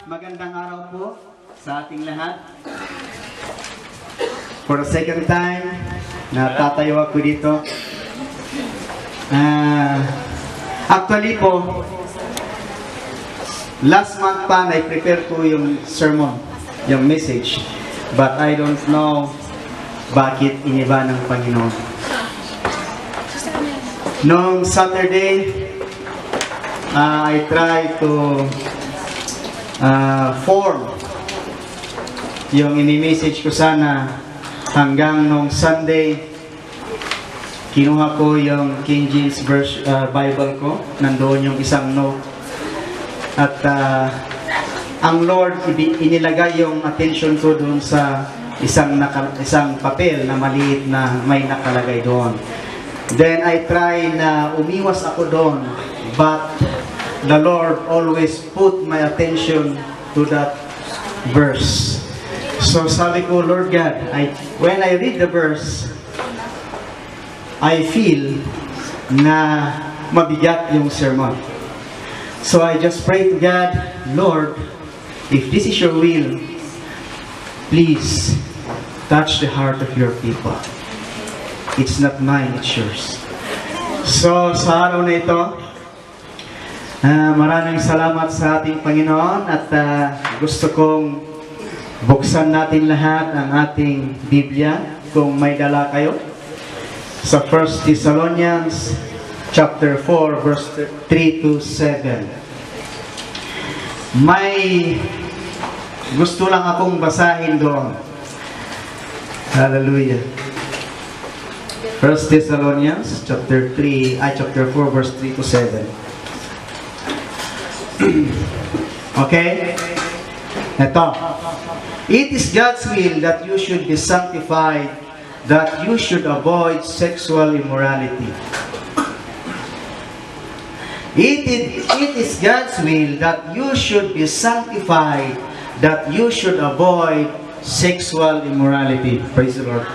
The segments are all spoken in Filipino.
Magandang araw po sa ating lahat. For the second time, natatayo ako dito. Actually po, last month pa na-prepare ko yung sermon, yung message. But I don't know bakit iniba ng Panginoon. Noong Saturday, I tried to form yung ini-message ko sana hanggang nung Sunday. Kinuha ko yung King James Bible ko, nandoon yung isang note. At ang Lord inilagay yung attention ko doon sa isang papel na maliit na may nakalagay doon. Then I try na umiwas ako doon, but the Lord always put my attention to that verse. So sabi ko, Lord God, when I read the verse, I feel na mabigat yung sermon. So I just pray to God, Lord, if this is your will, please touch the heart of your people. It's not mine, it's yours. So sa araw na ito, maraming salamat sa ating Panginoon at gusto kong buksan natin lahat ang ating Biblia kung may dala kayo sa 1 Thessalonians chapter 4 verse 3 to 7. May gusto lang akong basahin doon. Hallelujah. 1 Thessalonians chapter 4 verse 3 to 7. Okay? Ito. It is God's will that you should be sanctified, that you should avoid sexual immorality. It is God's will that you should be sanctified, that you should avoid sexual immorality. Praise the Lord.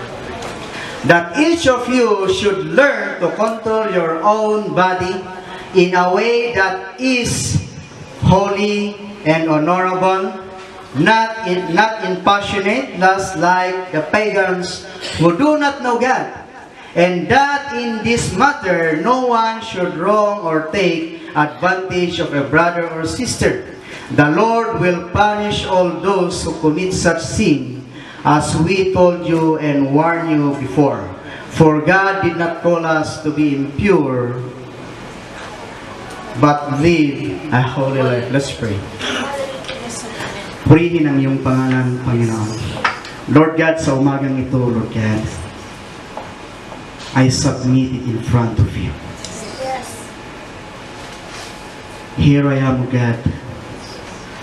That each of you should learn to control your own body in a way that is holy and honorable, not in passionate lust like the pagans who do not know God, and that in this matter no one should wrong or take advantage of a brother or sister. The Lord will punish all those who commit such sin, as we told you and warned you before. For God did not call us to be impure, but live a holy life. Let's pray. Purihin ang iyong pangalan, Panginoon. Lord God, sa umagang ito, Lord God, I submit it in front of you. Here I am, God,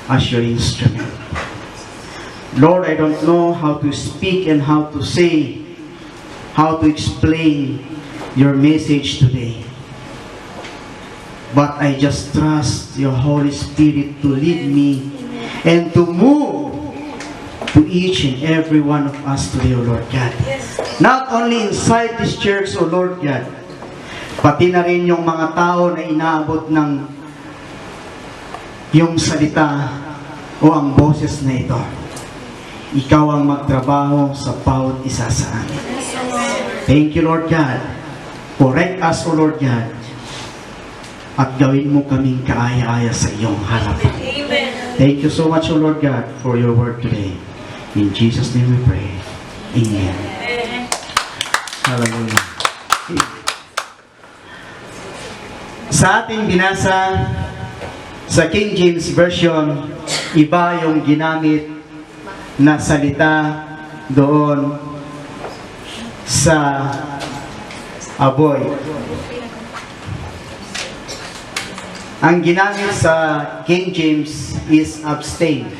as your instrument. Lord, I don't know how to speak and how to say, how to explain your message today. But I just trust your Holy Spirit to lead me and to move to each and every one of us today, O Lord God. Not only inside this church, O Lord God, pati na rin yung mga tao na inaabot ng yung salita o ang boses na ito. Ikaw ang magtrabaho sa bawat isa sa amin. Thank you, Lord God. Correct us, O Lord God, at gawin mo kaming kaaya-aya sa iyong harapan. Thank you so much, O Lord God, for your word today. In Jesus' name we pray. Amen. Hallelujah. Sa ating binasa sa King James Version, iba yung ginamit na salita doon sa avoid. Ang ginamit sa King James is abstain.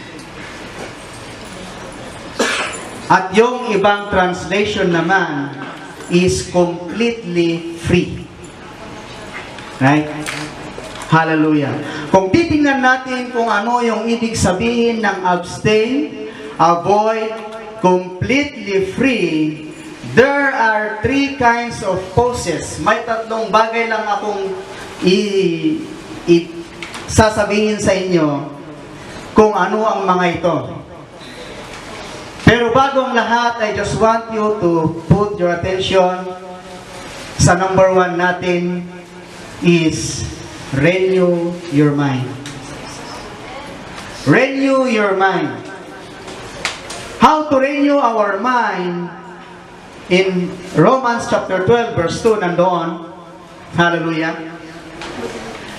At yung ibang translation naman is completely free. Right? Hallelujah. Kung titingnan natin kung ano yung ibig sabihin ng abstain, avoid, completely free, there are three kinds of poses. May tatlong bagay lang akong sasabihin sa inyo kung ano ang mga ito. Pero bago ang lahat, I just want you to put your attention sa number 1 natin is renew your mind. Renew your mind. How to renew our mind? In Romans chapter 12 verse 2 nandoon, hallelujah.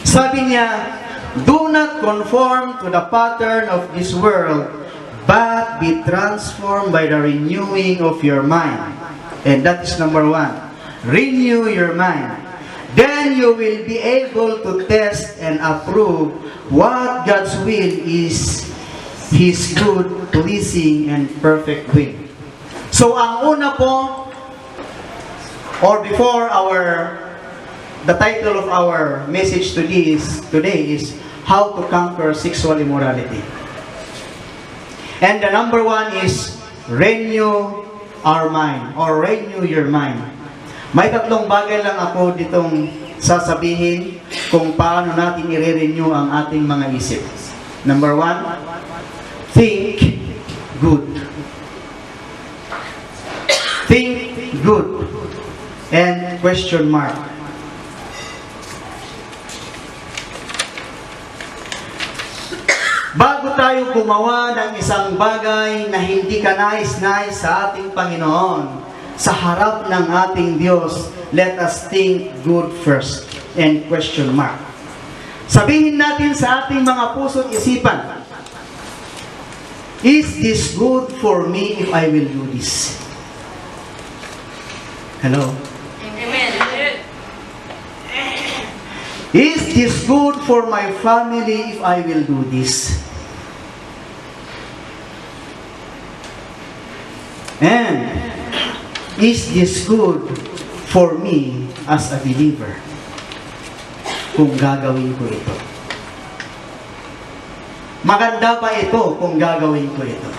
Sabi niya, do not conform to the pattern of this world, but be transformed by the renewing of your mind. And that is number 1. Renew your mind. Then you will be able to test and approve what God's will is, His good, pleasing, and perfect will. So ang una po, or before the title of our message today is how to conquer sexual immorality. And the number 1 is renew our mind, or renew your mind. May 3 bagay lang ako ditong sasabihin kung paano natin i-renew ang ating mga isip. Number 1, think good. Think good. And question mark. Bago tayo gumawa ng isang bagay na hindi ka nais-nais sa ating Panginoon, sa harap ng ating Diyos, let us think good first. And question mark. Sabihin natin sa ating mga puso't isipan, is this good for me if I will do this? Hello? Amen. Is this good for my family if I will do this? And is this good for me as a believer kung gagawin ko ito? Maganda pa ito kung gagawin ko ito.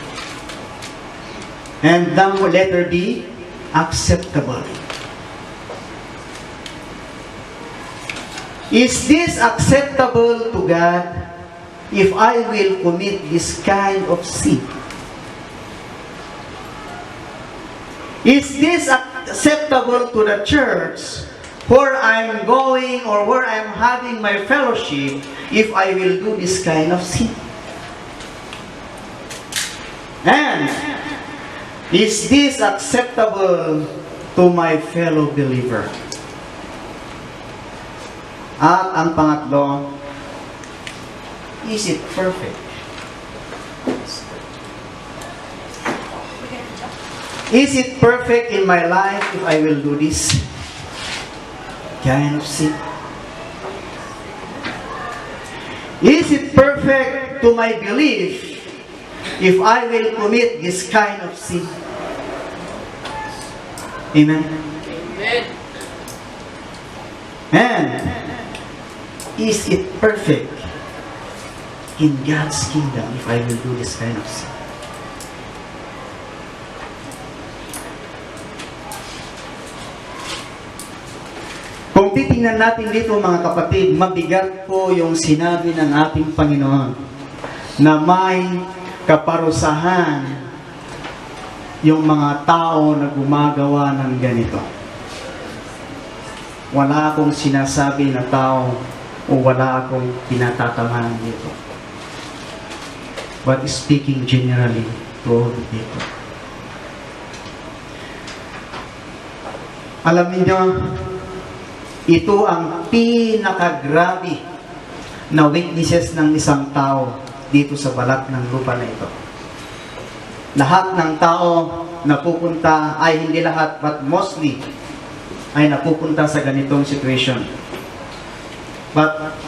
And the letter B, acceptable. Is this acceptable to God if I will commit this kind of sin? Is this acceptable to the church where I'm going or where I'm having my fellowship if I will do this kind of sin? And is this acceptable to my fellow believer? At ang pangatlo, is it perfect? Is it perfect in my life if I will do this kind of sin? Is it perfect to my belief if I will commit this kind of sin? Amen? Amen. And is it perfect in God's kingdom if I will do this kind of sin? Kung titingnan natin dito mga kapatid, mabigat po yung sinabi ng ating Panginoon na may kaparusahan yung mga tao na gumagawa ng ganito. Wala akong sinasabi na tao o wala akong pinatatamaan dito. But speaking generally to all the people. Alam niyo, ito ang pinakagrabe na weaknesses ng isang tao dito sa balat ng lupa na ito. Lahat ng tao napupunta, ay hindi lahat, but mostly, ay napupunta sa ganitong situation. But,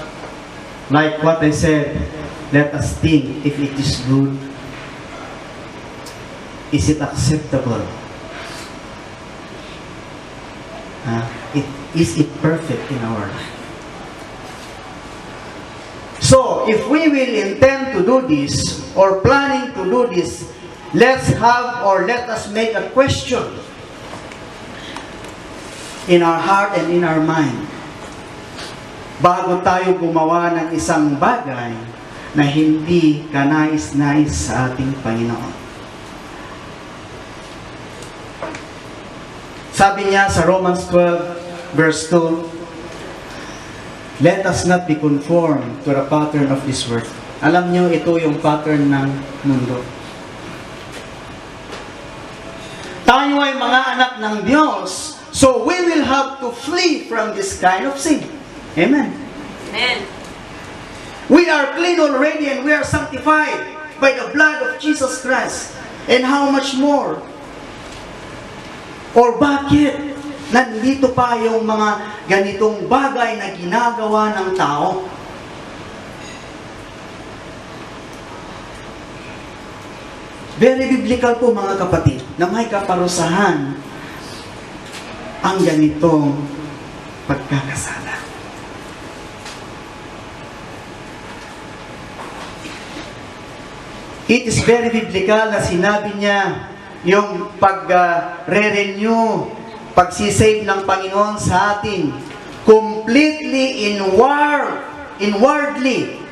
like what I said, let us think if it is good. Is it acceptable? Is it perfect in our life? So, if we will intend to do this, or planning to do this, let's have or let us make a question in our heart and in our mind. Bago tayo gumawa ng isang bagay na hindi kanais-nais sa ating Panginoon. Sabi niya sa Romans 12, verse 2, let us not be conformed to the pattern of this world. Alam niyo, ito yung pattern ng mundo. Tayo ay mga anak ng Diyos, so we will have to flee from this kind of sin. Amen. Amen. We are clean already and we are sanctified by the blood of Jesus Christ. And how much more? Or bakit nandito pa yung mga ganitong bagay na ginagawa ng tao? Very biblical po mga kapatid, na may kaparusahan ang ganitong pagkakasala. It is very biblical na sinabi niya yung pag-re-renew, pagsisave ng Panginoon sa atin, completely inwardly.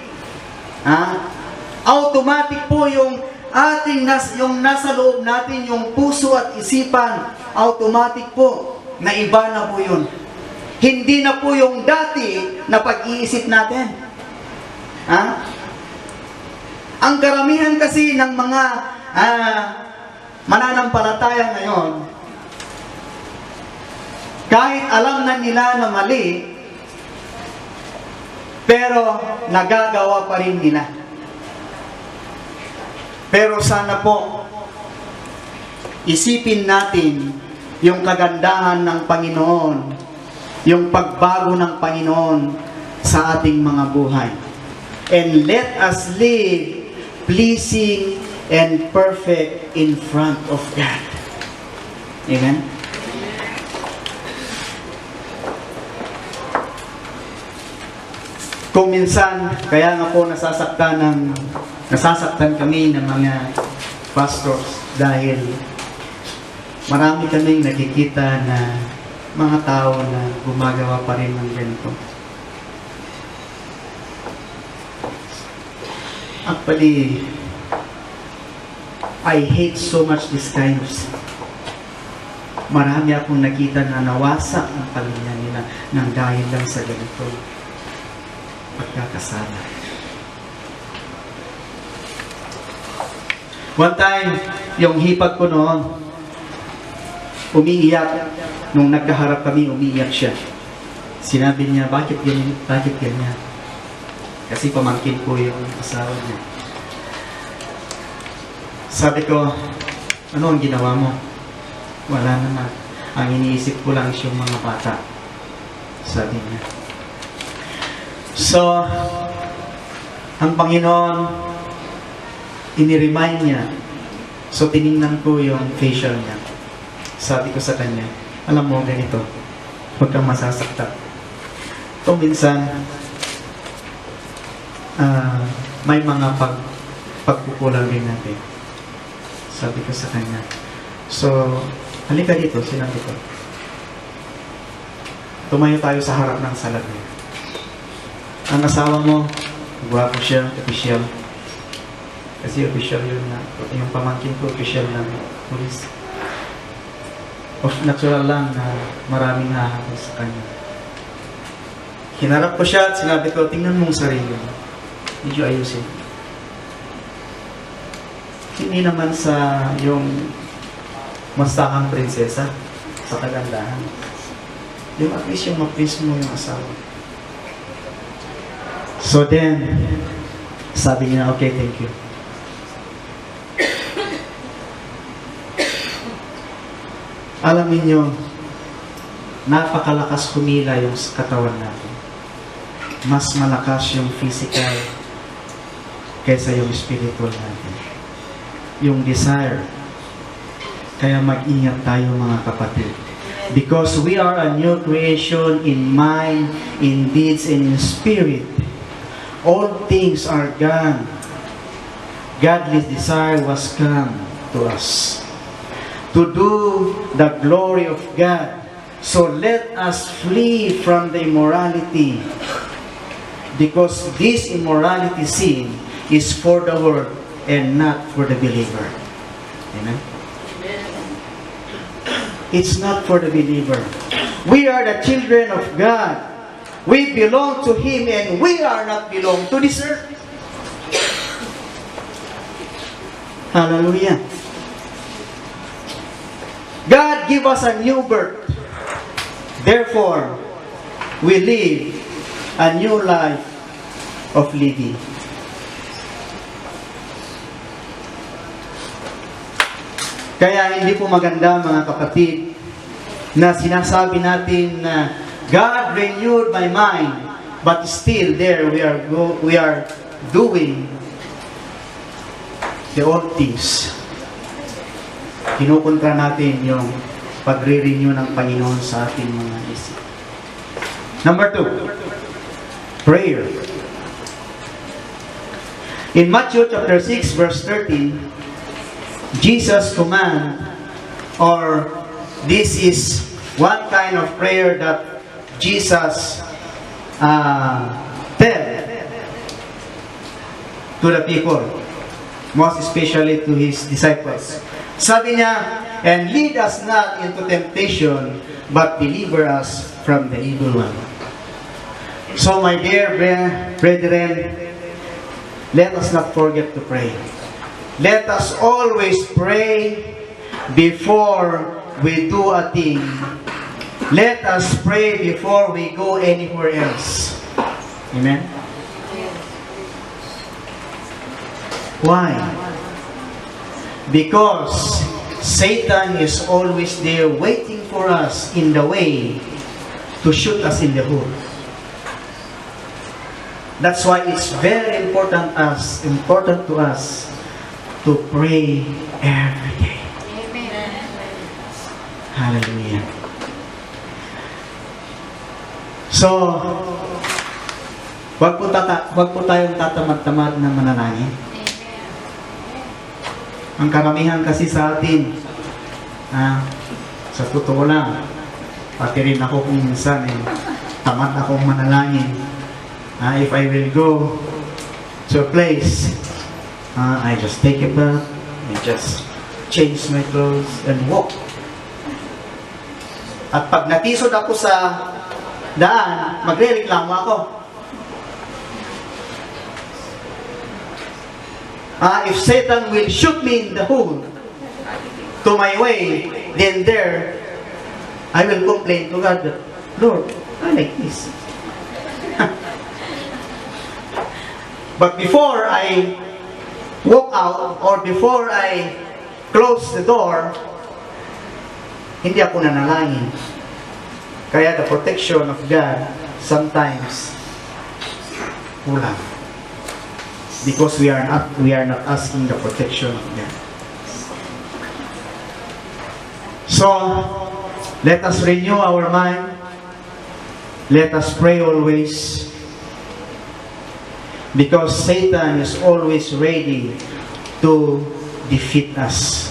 Automatic po yung ating yung nasa loob natin, yung puso at isipan, automatic po, na iba na po yun. Hindi na po yung dati na pag-iisip natin. Ang karamihan kasi ng mga mananampalataya ngayon, kahit alam na nila na mali, pero nagagawa pa rin nila. Pero sana po, isipin natin yung kagandahan ng Panginoon, yung pagbago ng Panginoon sa ating mga buhay. And let us live pleasing and perfect in front of God. Amen? Kung minsan, kaya nga po nasasaktan kami ng mga pastors dahil marami kaming nakikita na mga tao na gumagawa pa rin ng ganito. Actually, I hate so much this kind of sin. Marami akong nakita na nawasak ang pamilya nila ng dahil lang sa ganito pagkakasala. One time, yung hipag ko noon, umiiyak. Nung nagkaharap kami, umiiyak siya. Sinabi niya, bakit ganyan? Kasi pamangkin ko yung asawa niya. Sabi ko, ano ang ginawa mo? Wala naman. Ang iniisip ko lang is yung mga bata. Sabi niya. So, ang Panginoon, iniremind niya. So, tiningnan ko yung facial niya. Sabi ko sa kanya, alam mo, ganito, huwag kang masasaktan. Kung minsan, may mga pagkukulang din natin. Sabi ko sa kanya. So, halika dito, sinabi ko. Tumayo tayo sa harap ng salamin. Ang asawa mo, gwapo siya, opisyal. Kasi opisyal yun na, yung pamangkin ko, opisyal ng pulis. Natural lang na maraming hahabol sa kanya. Hinarap ko siya at sinabi ko, tingnan mong sarili mo. Medyo ayusin. Hindi naman sa yung mastakang prinsesa sa kagandahan. Yung at least yung ma-please mo yung asawa. So then, sabi niya, okay, thank you. Alam niyo, napakalakas humila yung katawan natin. Mas malakas yung physical kaysa yung spiritual natin. Yung desire. Kaya mag-ingat tayo mga kapatid. Because we are a new creation in mind, in deeds, and in spirit. All things are gone. Godly desire was come to us to do the glory of God. So let us flee from the immorality, because this immorality sin is for the world and not for the believer. Amen? It's not for the believer. We are the children of God. We belong to Him and we are not belong to this earth. Hallelujah. God give us a new birth. Therefore, we live a new life of living. Kaya hindi po maganda, mga kapatid, na sinasabi natin na God renewed my mind, but still there we are doing the old things. Kinukontra natin yung pagre-renew ng Panginoon sa ating mga isip. Number 2, prayer. In Matthew chapter 6 verse 13, Jesus command, or this is one kind of prayer that Jesus tell to the people, most especially to His disciples. Sabi niya, and lead us not into temptation, but deliver us from the evil one. So my dear brethren, let us not forget to pray. Let us always pray before we do a thing. Let us pray before we go anywhere else. Amen? Why? Because Satan is always there waiting for us in the way to shoot us in the hood. That's why it's very important to us to pray every day. Amen. Hallelujah. So, wag po tayong tatamad-tamad na manalangin. Ang karamihan kasi sa atin, sa totoo lang, pati rin ako kung minsan, tamad akong manalangin. If I will go to a place, I just take a bath, I just change my clothes and walk. At pag natisod ako sa daan, magre-reklamo ako. If Satan will shoot me in the hood to my way, then there, I will complain to God that, Lord, I like this. But before I walk out or before I close the door, hindi ako nanalangin. Kaya the protection of God sometimes kulang. Because we are not asking the protection of God. So, let us renew our mind. Let us pray always. Because Satan is always ready to defeat us.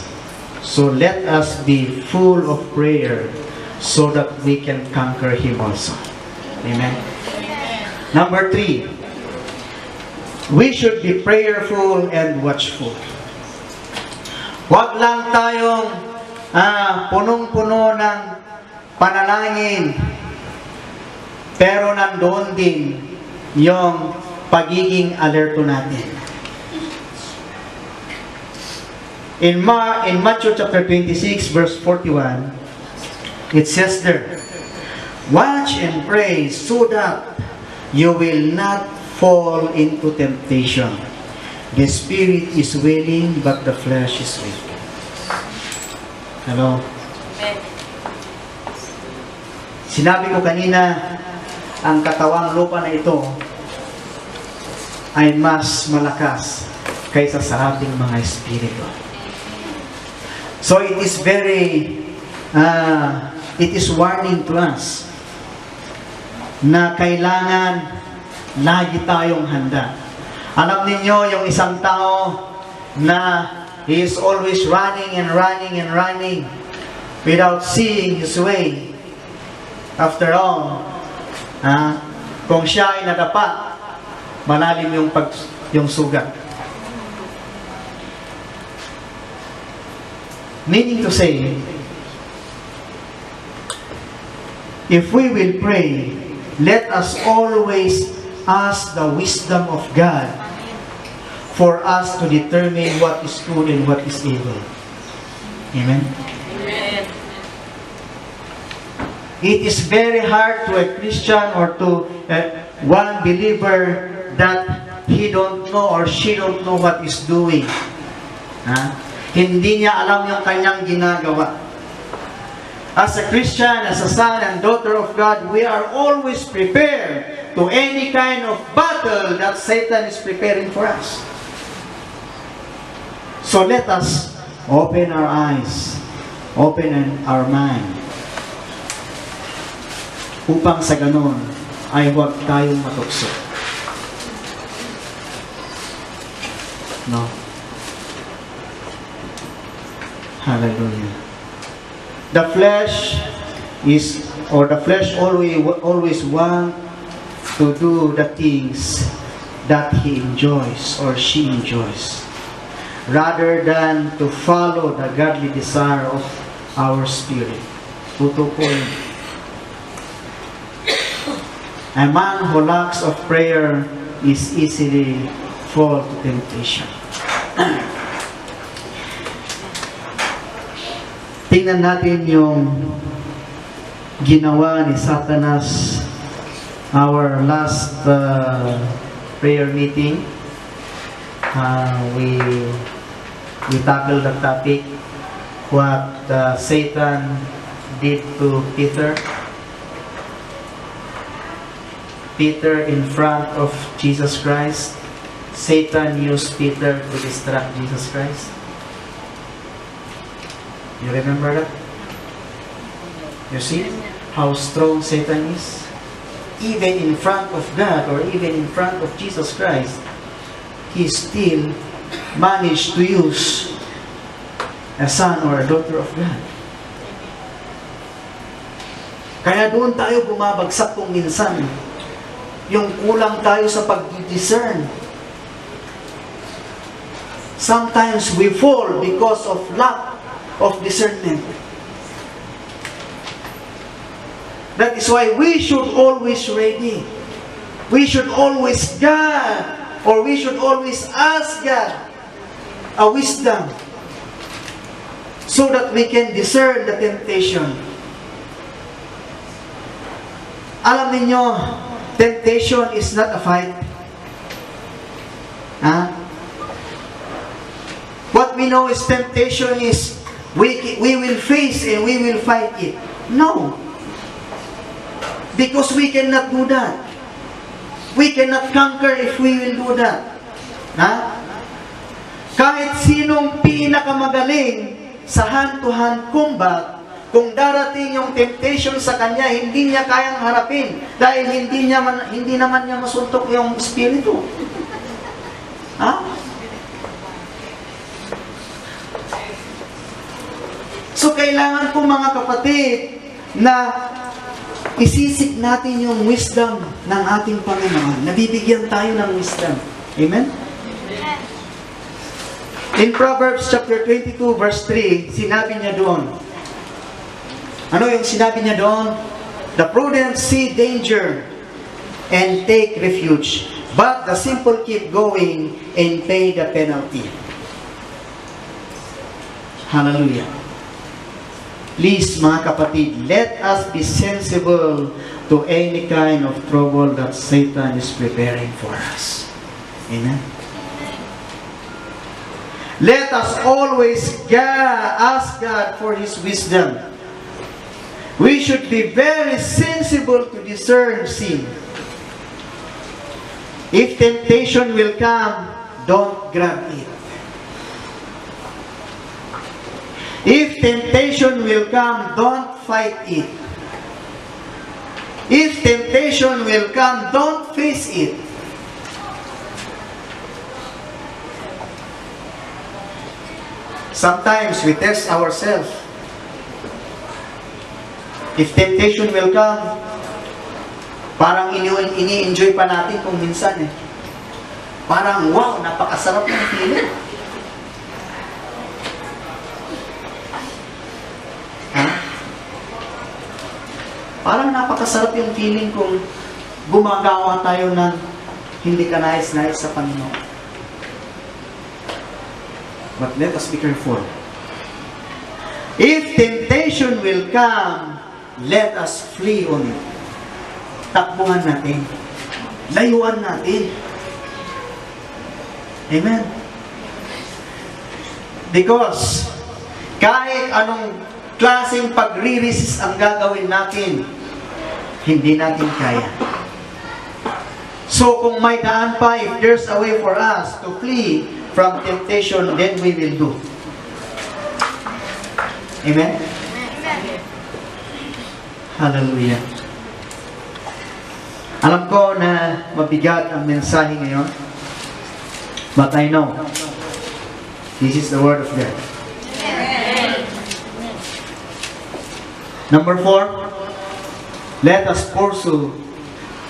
So let us be full of prayer so that we can conquer him also. Amen. Number 3. We should be prayerful and watchful. Huwag lang tayong punong-puno ng panalangin, pero nandoon din yung pagiging alerto natin. In Matthew chapter 26 verse 41, it says there, watch and pray so that you will not fall into temptation. The spirit is willing, but the flesh is weak. Hello? Sinabi ko kanina, ang katawang lupa na ito ay mas malakas kaysa sa ating mga espiritu. So it is it is warning to us na kailangan lagi tayong handa. Alam ninyo, yung isang tao na he is always running and running and running without seeing his way. After all, kung siya ay nadapa, malalim yung sugat. Meaning to say, if we will pray, let us always ask the wisdom of God for us to determine what is good and what is evil. Amen? Amen. It is very hard to a Christian or to one believer that he don't know or she don't know what is doing. Ha? Hindi niya alam yung kanyang ginagawa. As a Christian, as a son and daughter of God, we are always prepared to any kind of battle that Satan is preparing for us. So let us open our eyes, open our mind, upang sa ganon ay huwag tayong matukso. No? Hallelujah. The flesh always want to do the things that he enjoys or she enjoys, rather than to follow the godly desire of our spirit. Tutukoy. A man who lacks of prayer is easily fall to temptation. Tingnan natin yung ginawa ni Satanas our last prayer meeting. We tackled the topic what Satan did to Peter. Peter in front of Jesus Christ. Satan used Peter to distract Jesus Christ. You remember that? You see how strong Satan is? Even in front of God or even in front of Jesus Christ, he still managed to use a son or a daughter of God. Kaya doon tayo bumabagsak kung minsan. Yung kulang tayo sa pag-discern. Sometimes we fall because of lack of discernment. That is why we should always ready. We should always God, or we should always ask God a wisdom so that we can discern the temptation. Alam niyo, temptation is not a fight. What we know is temptation is we will face and we will fight it. No. Because we cannot do that. We cannot conquer if we will do that. Kahit sinong pinakamagaling sa hand-to-hand combat, kung darating yung temptation sa kanya, hindi niya kayang harapin dahil hindi naman niya masuntok yung espiritu. So kailangan po mga kapatid na isisik natin yung wisdom ng ating Panginoon. Nabibigyan tayo ng wisdom. Amen? In Proverbs chapter 22 verse 3, sinabi niya doon. Ano yung sinabi niya doon? The prudent see danger and take refuge, but the simple keep going and pay the penalty. Hallelujah. Please, mga kapatid, let us be sensible to any kind of trouble that Satan is preparing for us. Amen? Let us always ask God for His wisdom. We should be very sensible to discern sin. If temptation will come, don't grab it. If temptation will come, don't fight it. If temptation will come, don't face it. Sometimes we test ourselves. If temptation will come, parang ini-enjoy pa natin kung minsan eh. Parang, wow, napakasarap ng feeling. Parang napakasarap yung feeling kung gumagawa tayo ng hindi ka nais-nais sa Panginoon. But let us be careful. If temptation will come, let us flee on it. Takbuhan natin. Layuan natin. Amen. Because kahit anong klaseng pagre-resist ang gagawin natin, hindi natin kaya. So kung may daan pa, if there's a way for us to flee from temptation, then we will do. Amen? Hallelujah. Alam ko na mabigat ang mensahe ngayon, but I know this is the Word of God. Number 4, let us pursue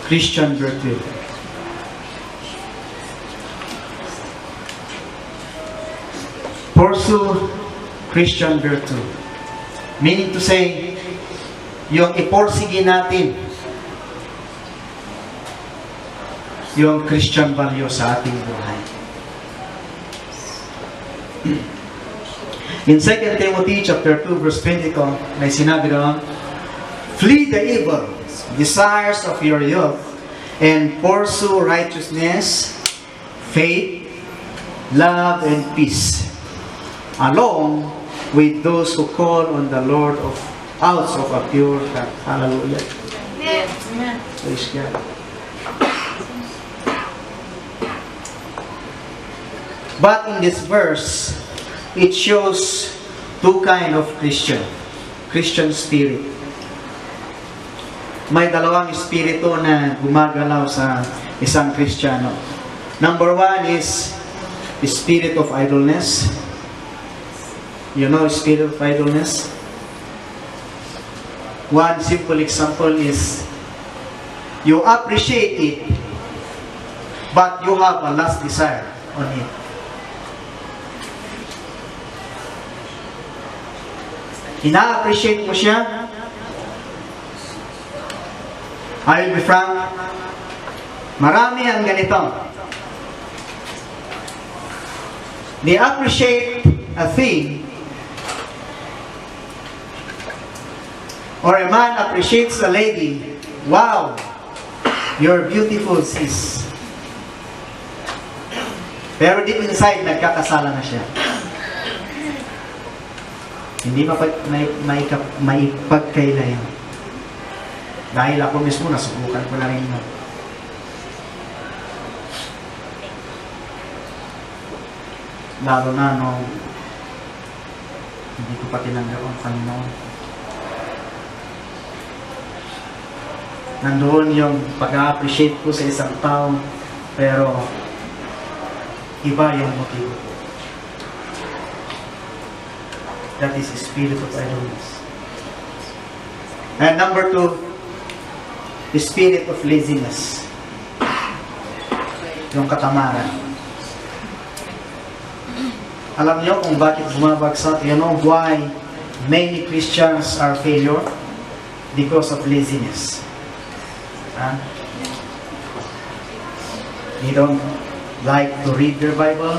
Christian virtue. Pursue Christian virtue. Meaning to say, yung iporsige natin yung Christian value sa ating buhay. In 2 Timothy chapter 2 verse 20 ko, may sinabi doon, flee the evil desires of your youth and pursue righteousness, faith, love, and peace, along with those who call on the Lord out of a pure heart. Hallelujah. Amen. Praise God. But in this verse, it shows two kind of Christian spirit. May dalawang espiritu na gumagalaw sa isang Kristiyano. Number 1 is the spirit of idleness. You know spirit of idleness? One simple example is you appreciate it, but you have a lust desire on it. Ina-appreciate mo siya. I will be frank, marami ang ganito. They appreciate a thing, or a man appreciates a lady. Wow, you're beautiful, sis. Pero deep inside, nagkakasala na siya. Hindi maipagkailayan. Dahil ako mismo, nasubukan ko na rin mo. Lalo na nung hindi ko pa tinanggap ang Panginoon. Nandoon yung pag-appreciate ko sa isang tao, pero iba yung motibo ko. That is the spirit of idleness. And number 2, the spirit of laziness. Yung katamaran. Alam niyo kung bakit bumabagsak? You know why many Christians are failure? Because of laziness. They don't like to read their Bible.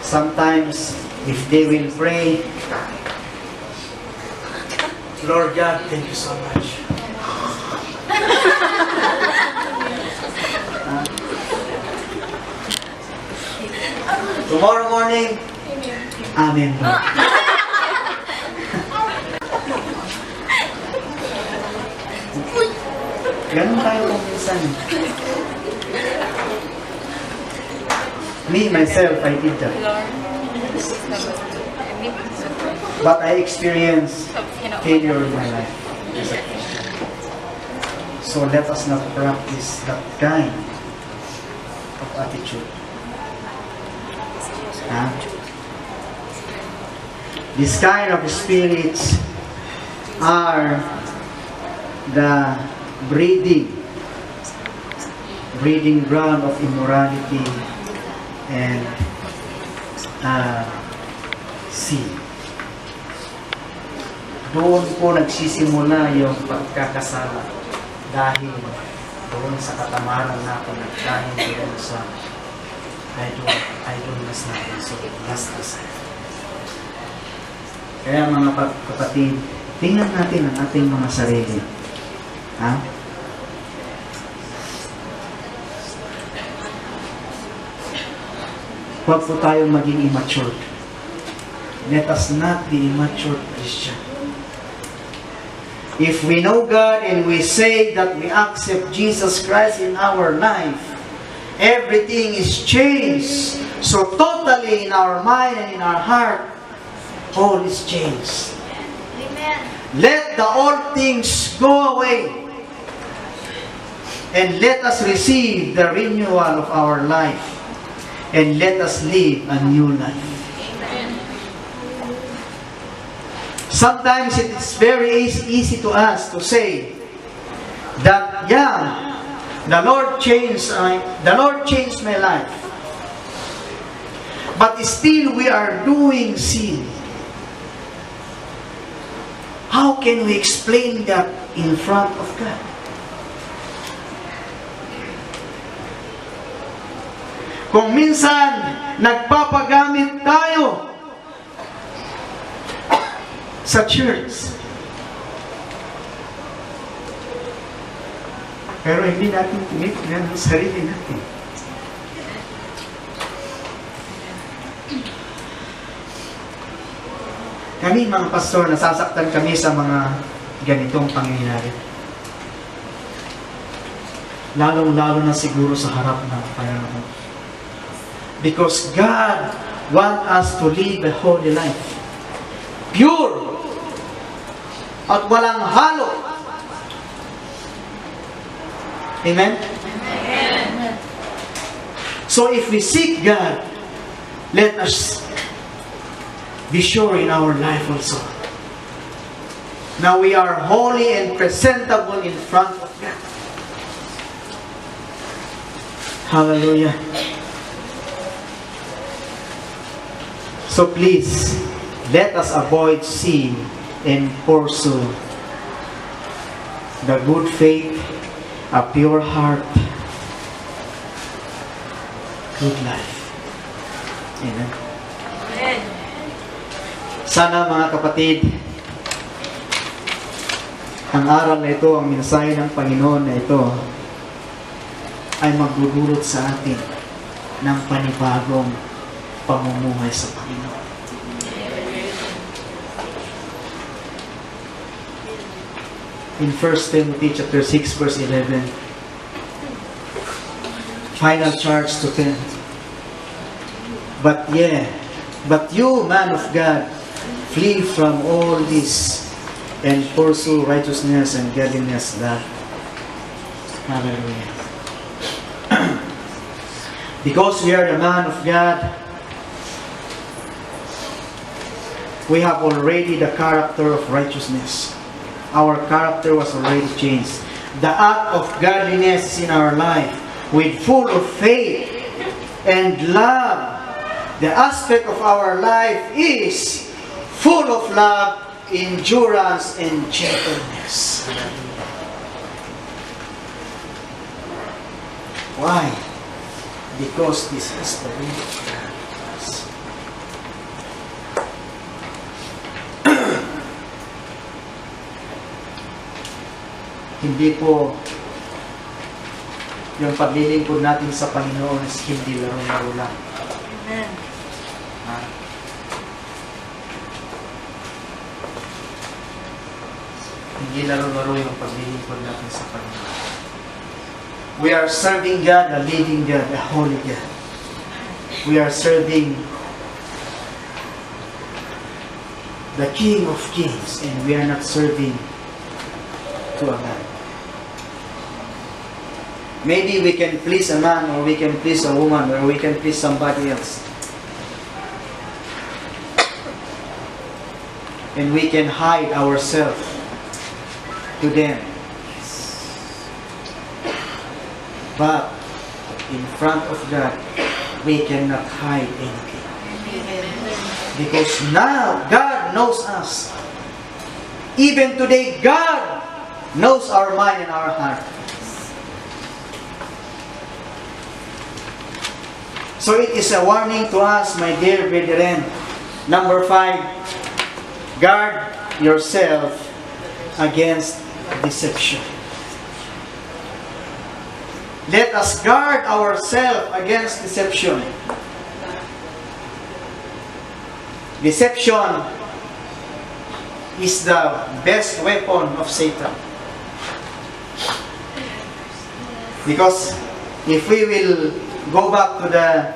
Sometimes, if they will pray, Lord God, thank you so much. Tomorrow morning, Amen, Lord. Ganun tayo kung minsan. Me, myself, I did that. But I experienced failure in my life as a Christian. So let us not practice that kind of attitude. This kind of spirits are the breeding ground of immorality and sin. doon po nagsisimula yung pagkakasala dahil doon sa katamaran natin at dahil doon sa idolness natin. So, last aside. Kaya mga kapatid, tingnan natin ang ating mga sarili. Ha? Huwag po tayong maging immature. Let us not be immature Christian. If we know God and we say that we accept Jesus Christ in our life, everything is changed. So totally in our mind and in our heart, all is changed. Amen. Let the old things go away. And let us receive the renewal of our life. And let us live a new life. Amen. Sometimes it is very easy to us to say that, yeah, the Lord changed my life. But still we are doing sin. How can we explain that in front of God? Kung minsan nagpapagamit tayo sa church, pero hindi natin tinitignan ang sarili natin. Kami mga pastor, nasasaktan kami sa mga ganitong pangyayari. Lalong-lalo na siguro sa harap ng Panginoon. Because God wants us to live a holy life. Pure. At walang halo. Amen? Amen. So if we seek God, let us be sure in our life also. Now we are holy and presentable in front of God. Hallelujah. So please, let us avoid sin and pursue the good faith, a pure heart, good life. Amen. Amen. Sana mga kapatid, ang aral na ito, ang mensahe ng Panginoon na ito, ay magdudulot sa atin ng panibagong pamumuhay sa Panginoon. In 1 Timothy chapter 6 verse 11, final charge to them. But you, man of God, flee from all this and pursue righteousness and godliness, that. Hallelujah. Because we are the man of God, we have already the character of righteousness. Our character was already changed. The act of godliness is in our life with full of faith and love. The aspect of our life is full of love, endurance, and gentleness. Why? Because this is the will of God. Hindi po yung paglilingkod natin sa Panginoon is hindi laro-laro lang. Amen. Ha? Hindi laro-laro yung paglilingkod natin sa Panginoon. We are serving God, a living God, a holy God. We are serving the King of Kings, and we are not serving to a man. Maybe we can please a man, or we can please a woman, or we can please somebody else. And we can hide ourselves to them. But in front of God, we cannot hide anything. Because now God knows us. Even today, God knows our mind and our heart. So it is a warning to us, my dear brethren. Number 5, guard yourself against deception. Let us guard ourselves against deception. Deception is the best weapon of Satan. Because if we will go back to the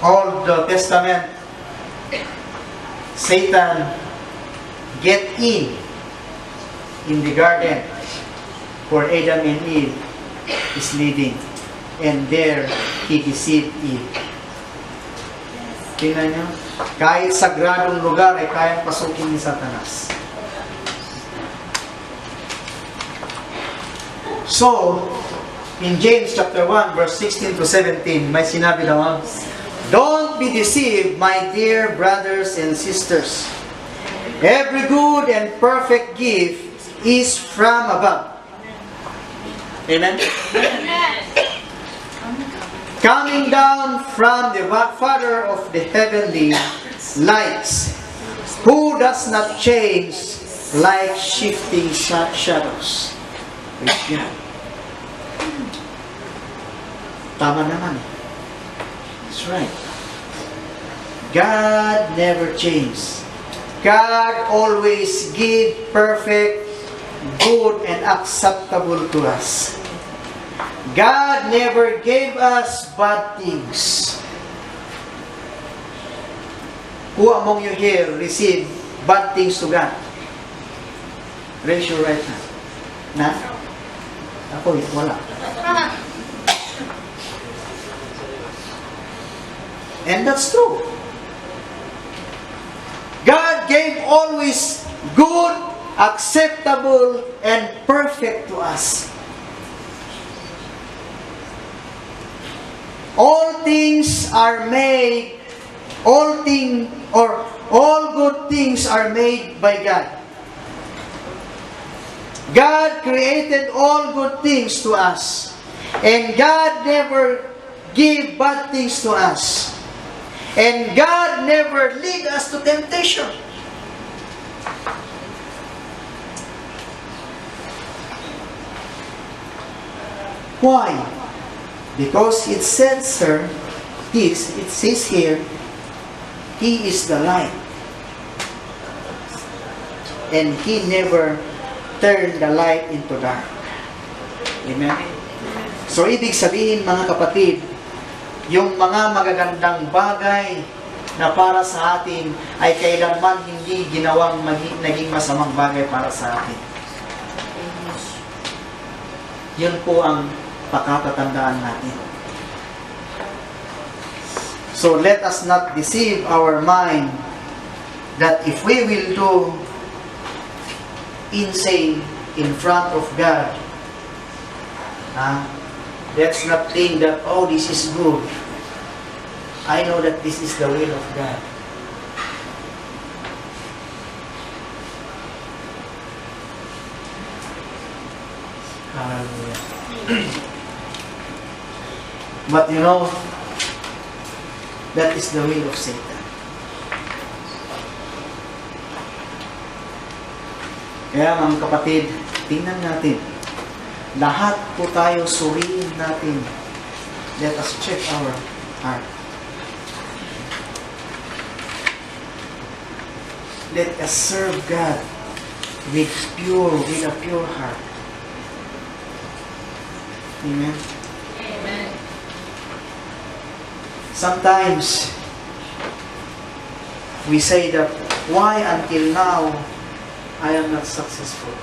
Old Testament, Satan get in the garden where Adam and Eve is living, and there he deceived Eve. Tingnan nyo, kahit sagradong lugar ay kayang pasukin ni Satanas. So, in James chapter 1 verse 16 to 17, may sinabi daw, don't be deceived, my dear brothers and sisters. Every good and perfect gift is from above. Amen? Coming down from the Father of the heavenly lights, who does not change like shifting shadows. Praise God. Tama naman. That's right. God never changes. God always gives perfect, good, and acceptable to us. God never gave us bad things. Who among you here receive bad things to God? Raise your right hand. Na? Ako, wala. And that's true. God gave always good, acceptable, and perfect to us. All things are made, all good things are made by God. God created all good things to us. And God never gave bad things to us. And God never lead us to temptation. Why? Because it says, sir, it says here, He is the light. And He never turned the light into dark. Amen? So, ibig sabihin, mga kapatid, yung mga magagandang bagay na para sa atin ay kailanman hindi ginawang naging masamang bagay para sa atin. Yun po ang pakatatandaan natin. So let us not deceive our mind that if we will do insane in front of God, let's not think that, oh, this is good. I know that this is the will of God. Hallelujah. But you know, that is the will of Satan. Kaya mga kapatid, tingnan natin. Lahat po tayo suriin natin. Let us check our heart. Let us serve God with a pure heart. Amen? Amen. Sometimes, we say that, why until now, I am not successful?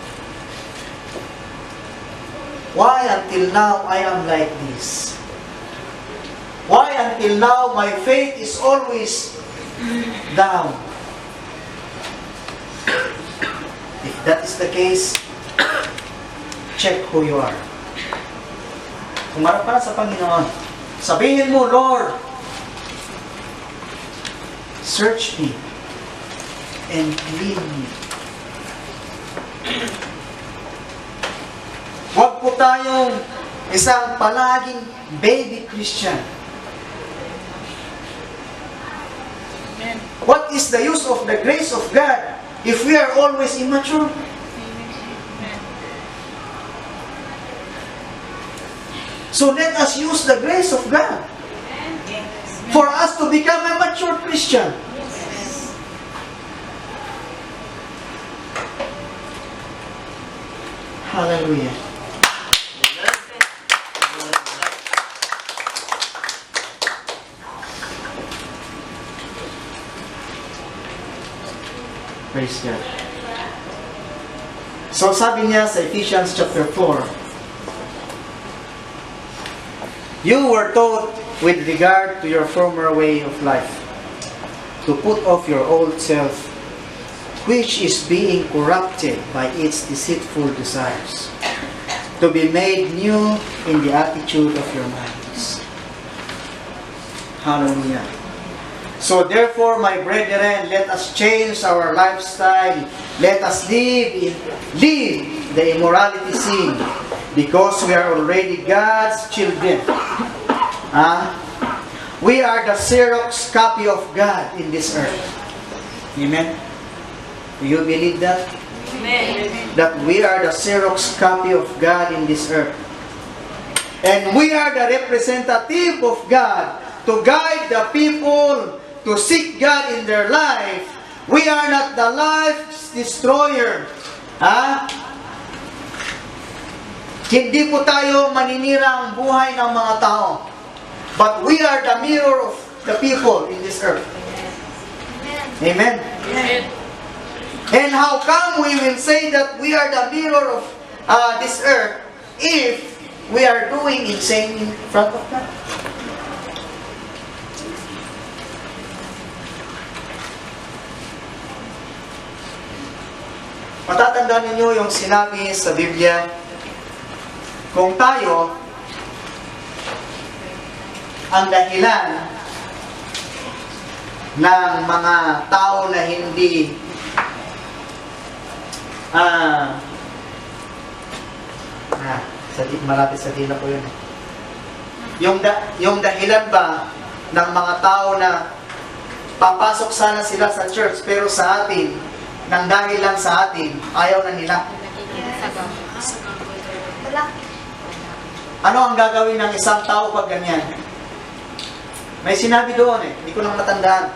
Why until now, I am like this? Why until now, my faith is always down? If that is the case, check who you are. Humarap ka na sa Panginoon. Sabihin mo, Lord, search me. and clean. Huwag po tayong isang palaging baby Christian. Amen. What is the use of the grace of God if we are always immature? Amen. So let us use the grace of God for us to become a mature Christian. Hallelujah. Praise God. So sabi niya sa Ephesians chapter 4, you were taught with regard to your former way of life, to put off your old self, which is being corrupted by its deceitful desires, to be made new in the attitude of your minds. Hallelujah. So therefore, my brethren, let us change our lifestyle. Let us leave the immorality sin, because we are already God's children. We are the Xerox copy of God in this earth. Amen? Do you believe that? Amen. That we are the Xerox copy of God in this earth. And we are the representative of God to guide the people to seek God in their life. We are not the life destroyer. Hindi po tayo maninira ang buhay ng mga tao. But we are the mirror of the people in this earth. Amen. Amen. And how come we will say that we are the mirror of this earth if we are doing insane in front of God? Matatandaan ninyo yung sinabi sa Biblia, kung tayo ang dahilan ng mga tao na hindi malapit sa dila ko yun. Yung dahilan ba ng mga tao na papasok sana sila sa church pero sa atin, nang dahil lang sa atin, ayaw na nila. Ano ang gagawin ng isang tao pag ganyan? May sinabi doon hindi ko lang matandaan.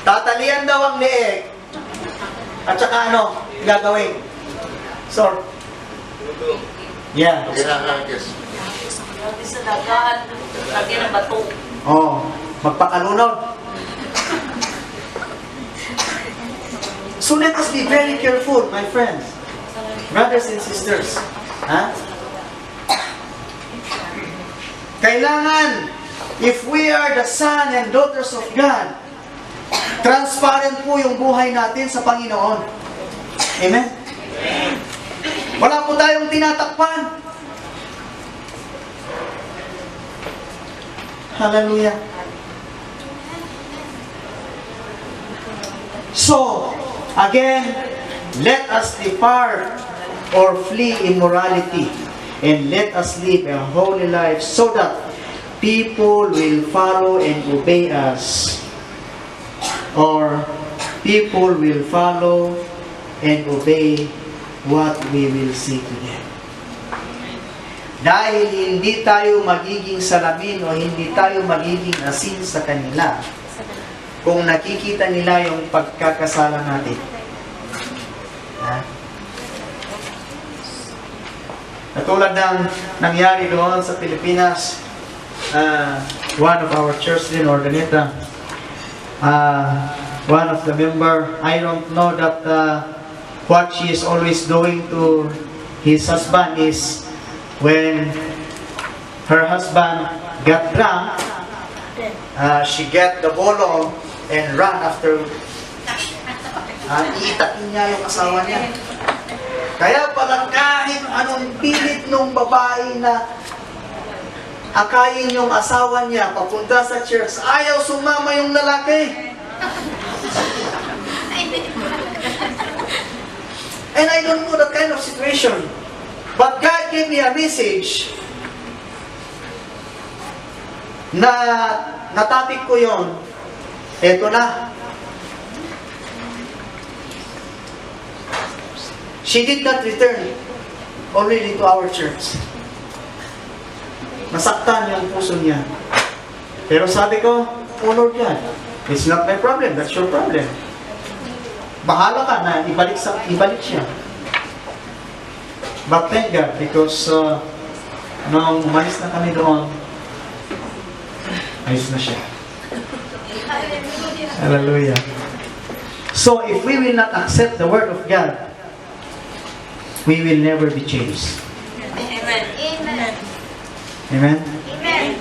Tatalian daw ang leeg. At saka ano, gagawin? So, yeah. Lagi sa dagat. Lagi ng bato. Magpakalunod. So let us be very careful, my friends, brothers and sisters. Kailangan, if we are the son and daughters of God, transparent po yung buhay natin sa Panginoon. Amen? Wala po tayong tinatakpan. Hallelujah. So, again, let us depart or flee immorality, and let us live a holy life so that people will follow and obey us, or people will follow and obey what we will say to them. Dahil hindi tayo magiging salamin o hindi tayo magiging asin sa kanila kung nakikita nila yung pagkakasala natin. Katulad ng nangyari doon sa Pilipinas, one of our church din, Ordaneta, one of the member, I don't know that what she is always doing to his husband is when her husband got drunk, she get the bolo and run after. Iitakin niya yung asawa niya. Kaya pala kahit anong pilit nung babae na akayin yung asawa niya papunta sa church, ayaw sumama yung lalaki. And I don't know that kind of situation. But God gave me a message na topic ko yon. Eto na. She did not return already to our church. Nasaktan yung puso niya. Pero sabi ko, oh Lord God, it's not my problem, that's your problem. Bahala ka na ibalik siya. But thank God, because nung umalis na kami doon, ayos na siya. Hallelujah. So if we will not accept the word of God, we will never be changed. Amen. Amen. Amen? Amen.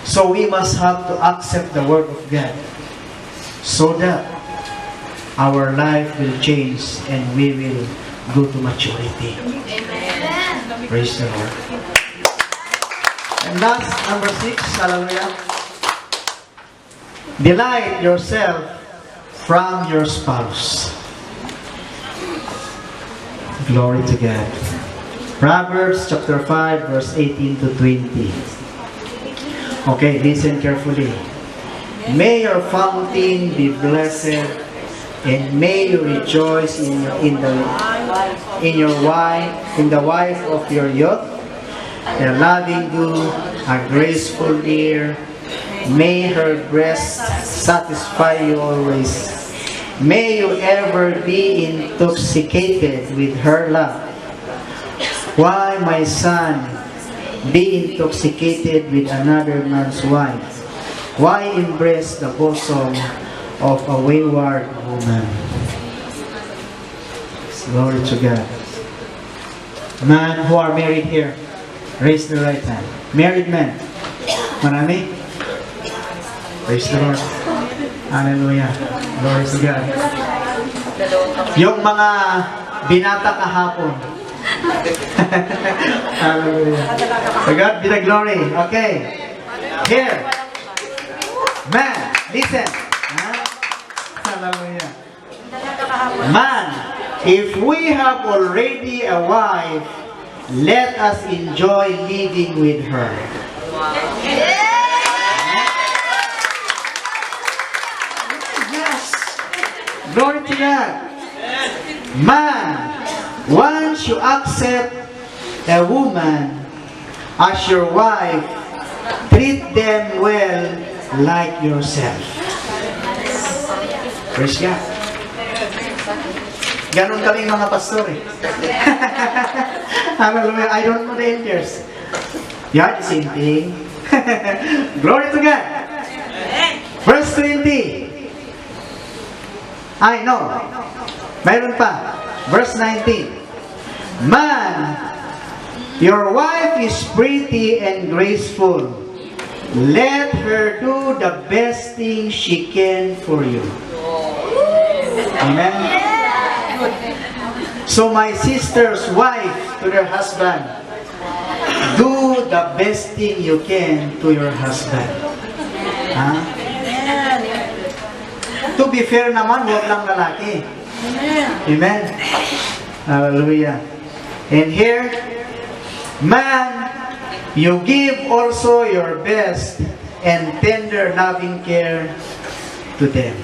So we must have to accept the word of God so that our life will change and we will go to maturity. Amen. Praise the Lord. And last, number 6, hallelujah. Delight yourself from your spouse. Glory to God. Proverbs chapter 5, verse 18 to 20. Okay, listen carefully. May your fountain be blessed, and may you rejoice in the wife of your youth, a loving good, a graceful ear. May her breast satisfy you always. May you ever be intoxicated with her love. Why, my son, be intoxicated with another man's wife? Why embrace the bosom of a wayward woman? Glory to God. Man who are married here, raise the right hand. Married men. Marami? Praise the Lord. Hallelujah. Glory to God. Yung mga binata kahapon. Hallelujah. To God be the glory. Okay. Here. Man, listen. Hallelujah. Man, if we have already a wife, let us enjoy living with her. Yes. Glory to God. Man, once you accept a woman as your wife, treat them well like yourself. Praise God. Ganon kaming mga pastor eh. Hallelujah. I don't know the answers. Yeah, the same thing. Glory to God. Verse 20. I know. Mayroon pa. Verse 19. Man, your wife is pretty and graceful. Let her do the best thing she can for you. Amen? So my sister's wife to their husband, do the best thing you can to your husband. Ha? To be fair naman, huwag lang lalaki. Amen? Hallelujah. And here, man, you give also your best and tender loving care to them.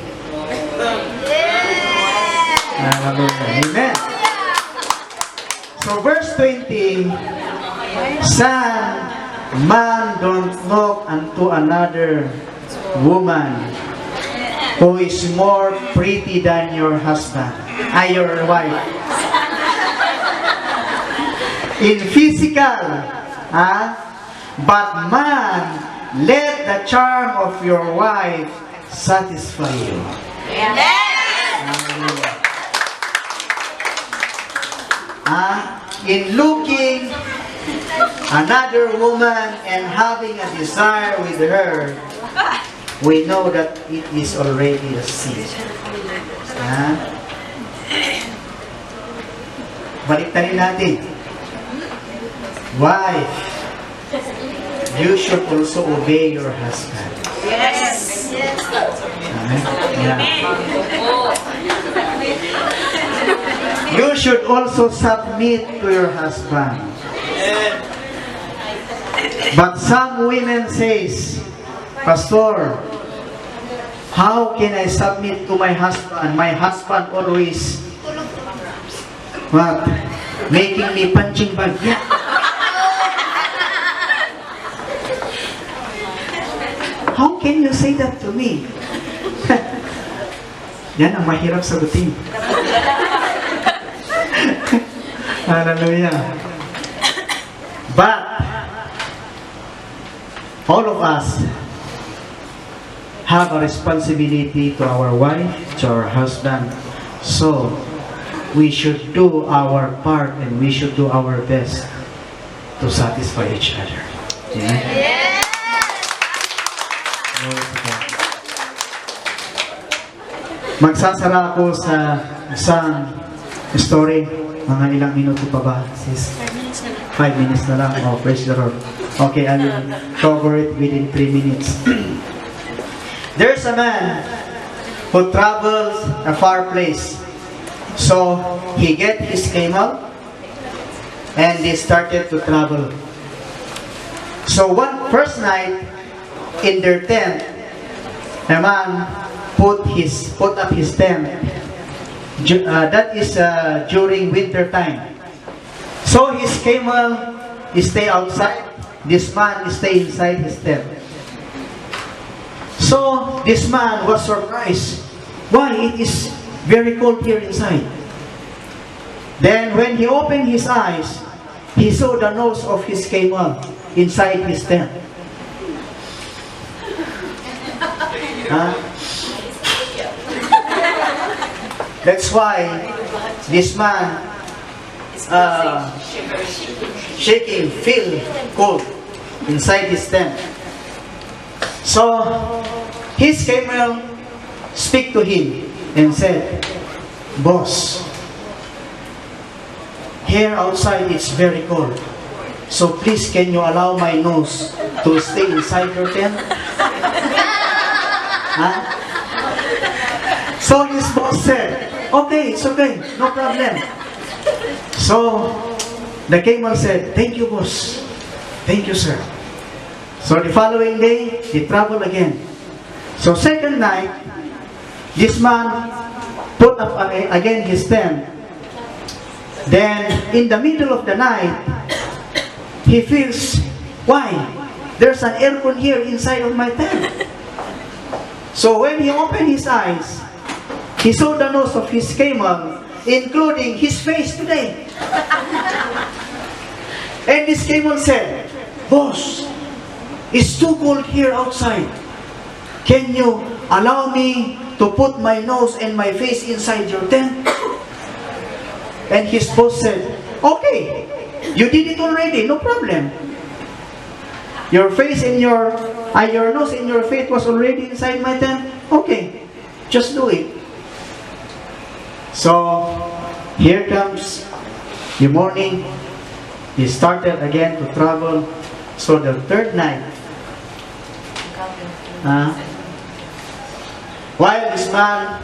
Hallelujah. Amen. So verse 20, son, man, don't look unto another woman who is more pretty than your husband, your wife. In physical, but man, let the charm of your wife satisfy you. In looking another woman and having a desire with her, we know that it is already a sin. Baliktarin natin. Wife, you should also obey your husband. Yes. Amen? Yeah. should also submit to your husband. But some women says, Pastor, how can I submit to my husband? My husband always what? Making me punching bag. Yeah. How can you say that to me? Yan ang mahirap sagutin. Hallelujah. But all of us have a responsibility to our wife, to our husband. So, we should do our part and we should do our best to satisfy each other. Yeah? Glory to God. Magsasara ako sa isang story. Mga ilang minuto pa ba, sis? 5 minutes na lang. Oh, praise the Lord. Okay, I will cover it within 3 minutes. There's a man who travels a far place. So, he get his camel and they started to travel. So, first night in their tent, a man put up his tent. That is during winter time. So, his camel stay outside. This man stay inside his tent. So, this man was surprised. Why? It is very cold here inside. Then, when he opened his eyes, he saw the nose of his camel inside his tent. Huh? That's why this man shaking, feel cold inside his tent. So, his camel speak to him and said, Boss, here outside it's very cold. So please can you allow my nose to stay inside your tent? Huh? So his boss said, okay, it's okay, no problem. So the camel said, thank you boss. Thank you sir. So the following day, he traveled again. So second night, this man put up again his tent. Then, in the middle of the night, he feels, why? There's an aircon here inside of my tent. So when he opened his eyes, he saw the nose of his camel, including his face today. And this camel said, Boss, it's too cold here outside. Can you allow me to put my nose and my face inside your tent? And his boss said, okay, you did it already, no problem. Your face and your nose and your face was already inside my tent. Okay, just do it. So, here comes the morning. He started again to travel. So the third night, while this man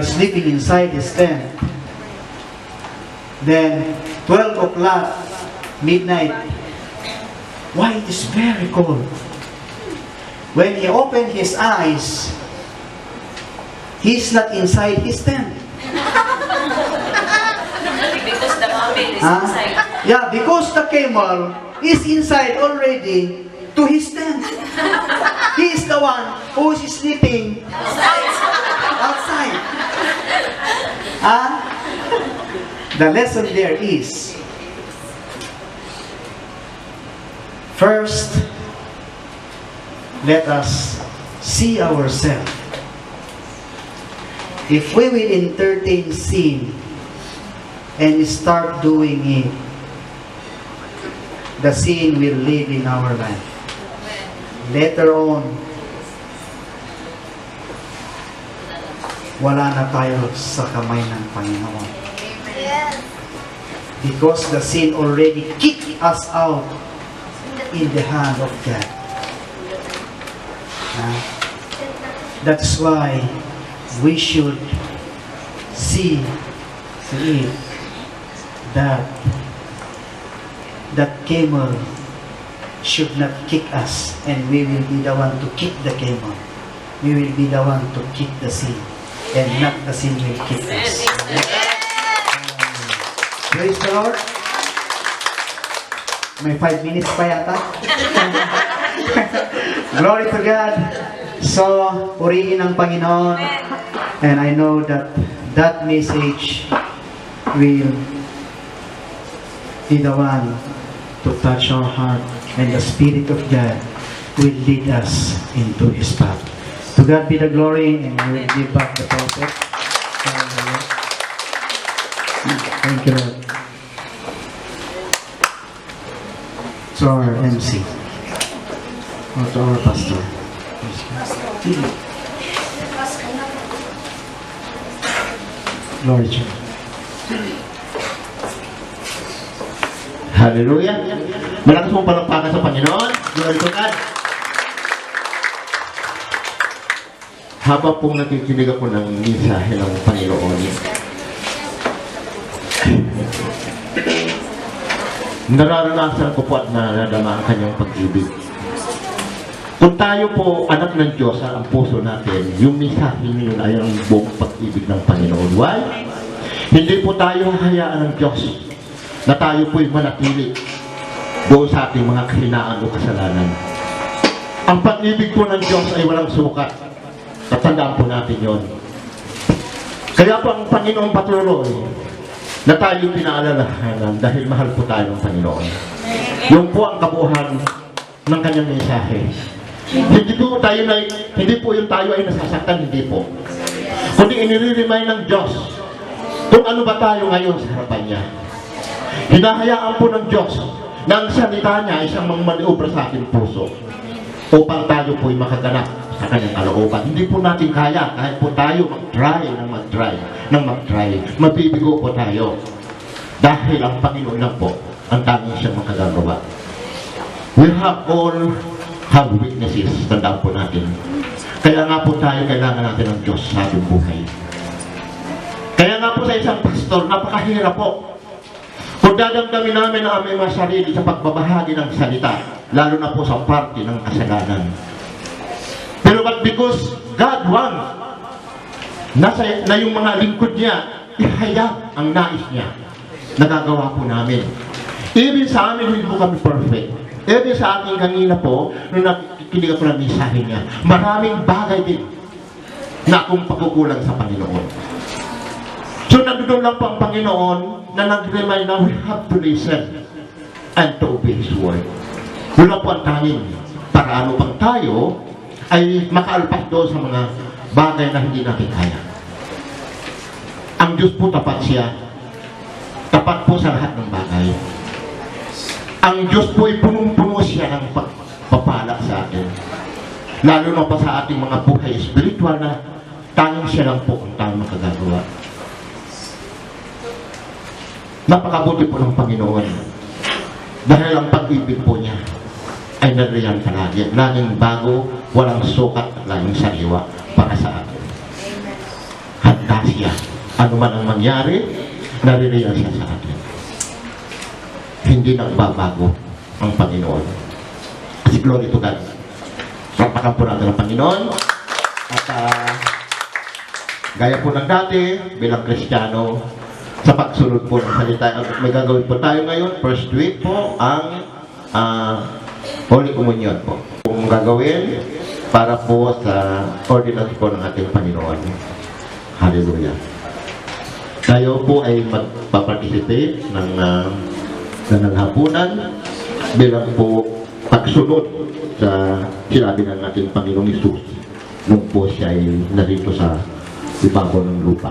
sleeping inside his tent, then 12 o'clock, midnight, why it is very cold. When he opened his eyes, he's not inside his tent. Because the camel is inside. Yeah, because the camel is inside already to his tent. He is the one who is sleeping outside. The lesson there is, first, let us see ourselves. If we will entertain sin and start doing it, the sin will live in our life. Later on, wala na tayo sa kamay ng Panginoon. Because the sin already kicked us out in the hand of God. That's why we should see See that camel should not kick us, and we will be the one to kick the camel. We will be the one to kick the sin, and not the sin will kick us. Praise the Lord. May 5 minutes pa yata. Glory to God. So, purihin ang Panginoon. And I know that that message will be the one to touch our heart, and the Spirit of God will lead us into His path. To God be the glory, and we will give back the prophet. Thank you, Lord. To our MC, or to our pastor. Glory to God. Hallelujah. Malakas mong palakpakan sa Panginoon. Glory to God. Habang pong nakikinig ako ng mensahe ng Panginoon, nararanasan ko po at naradama ang kanyang pag-ibig. Kung tayo po anak ng Diyos ang puso natin, yung mensahe niyo ay ang buong pag-ibig ng Panginoon. Why? Hindi po tayo hayaan ng Diyos na tayo po'y manatili doon sa ating mga kahinaan o kasalanan. Ang pag-ibig po ng Diyos ay walang sukat. Tatandaan po natin yon. Kaya po ang Panginoon patuloy na tayo pinaalalahanan dahil mahal po tayo ng Panginoon. Yung po ang kabuuan ng kanyang mensahe. Hindi po yung tayo ay nasasaktan, hindi po. Kundi inire-remind ng Diyos kung ano ba tayo ngayon sa harapan niya. Hinahayaan po ng Diyos na ang salita niya ay isang maniobra sa ating puso upang tayo po'y makaganap sa kanyang kalooban. Hindi po natin kaya kahit po tayo mag-try. Mabibigo po tayo dahil ang Panginoon lang po ang tanging siyang makagagawa. We have weaknesses, tandaan po natin. Kaya nga po tayo kailangan natin ng Diyos sa ating buhay. Kaya nga po sa isang pastor, napakahirap po. Kung dadamdamin namin ang aming mga sarili sa pagbabahagi ng salita, lalo na po sa parte ng kasalanan. Pero but because God wants na yung mga lingkod niya, ihayag ang nais niya, nagagawa po namin. Even sa amin, hindi po kami perfect. Even sa ating kanina po, nung nakikinig ako ng mensahe niya, maraming bagay din na akong pagkukulang sa Panginoon. So nandun lang po ang Panginoon na nag-remind na we have to listen and to obey His word. Yun lang po ang tanging para ano pang tayo ay makaalpas doon sa mga bagay na hindi natin kaya. Ang Diyos po tapat siya. Tapat po sa lahat ng bagay. Ang Diyos po ay punong-puno siya ng pagpapala sa atin. Lalo na pa sa ating mga buhay espiritual na tanging siya lang po ang tanging makagagawa. Napakabuti po ng Panginoon. Dahil ang pag-ibig po niya ay nariyan palagi. Laging bago, walang sukat at laging sariwa para sa atin. Handa siya. Ano man ang mangyari, naririyan siya sa atin. Hindi nagbabago ang Panginoon. Kasi glory to God. Papakan po natin ang Panginoon. At gaya po ng dati, bilang Kristiyano, sa pagsunod po ng salita, may gagawin po tayo ngayon. First week po ang Holy Communion po. Kung gagawin para po sa ordinance po ng ating Panginoon. Hallelujah. Tayo po ay magpaparticipate ng hapunan bilang po pagsunod sa sinabi ng ating Panginoong Hesus nung po siya ay narito sa ibabaw ng lupa.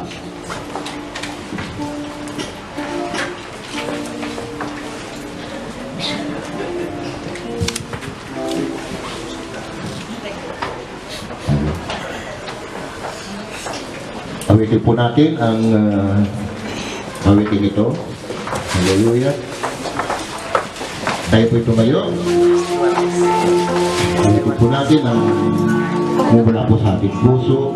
Awitin po natin ang awitin ito. Hallelujah. Tayo po ito ngayon. Awitin po natin ang mumula po sa ating puso.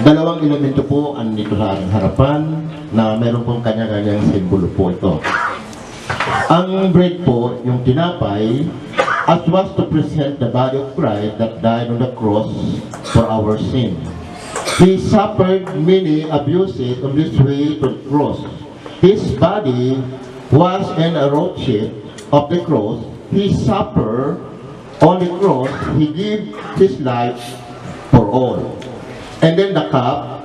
Dalawang elemento po ang dito sa aking harapan na meron pong kanya-kanyang simbolo po ito. Ang bread po, yung tinapay, as was to present the body of Christ that died on the cross for our sin. He suffered many abuses on this way to the cross. His body was an roadshed of the cross. He suffered on the cross. He gave his life for all. And then the cup,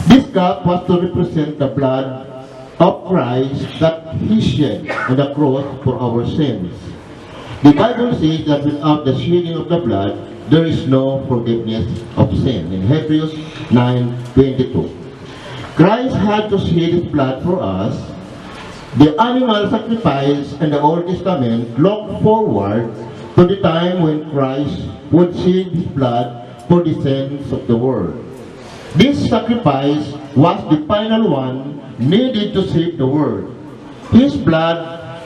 this cup was to represent the blood of Christ that he shed on the cross for our sins. The Bible says that without the shedding of the blood, there is no forgiveness of sin. In Hebrews 9:22. Christ had to shed his blood for us. The animal sacrifice in the Old Testament looked forward to the time when Christ would shed his blood for the sins of the world. This sacrifice was the final one needed to save the world. His blood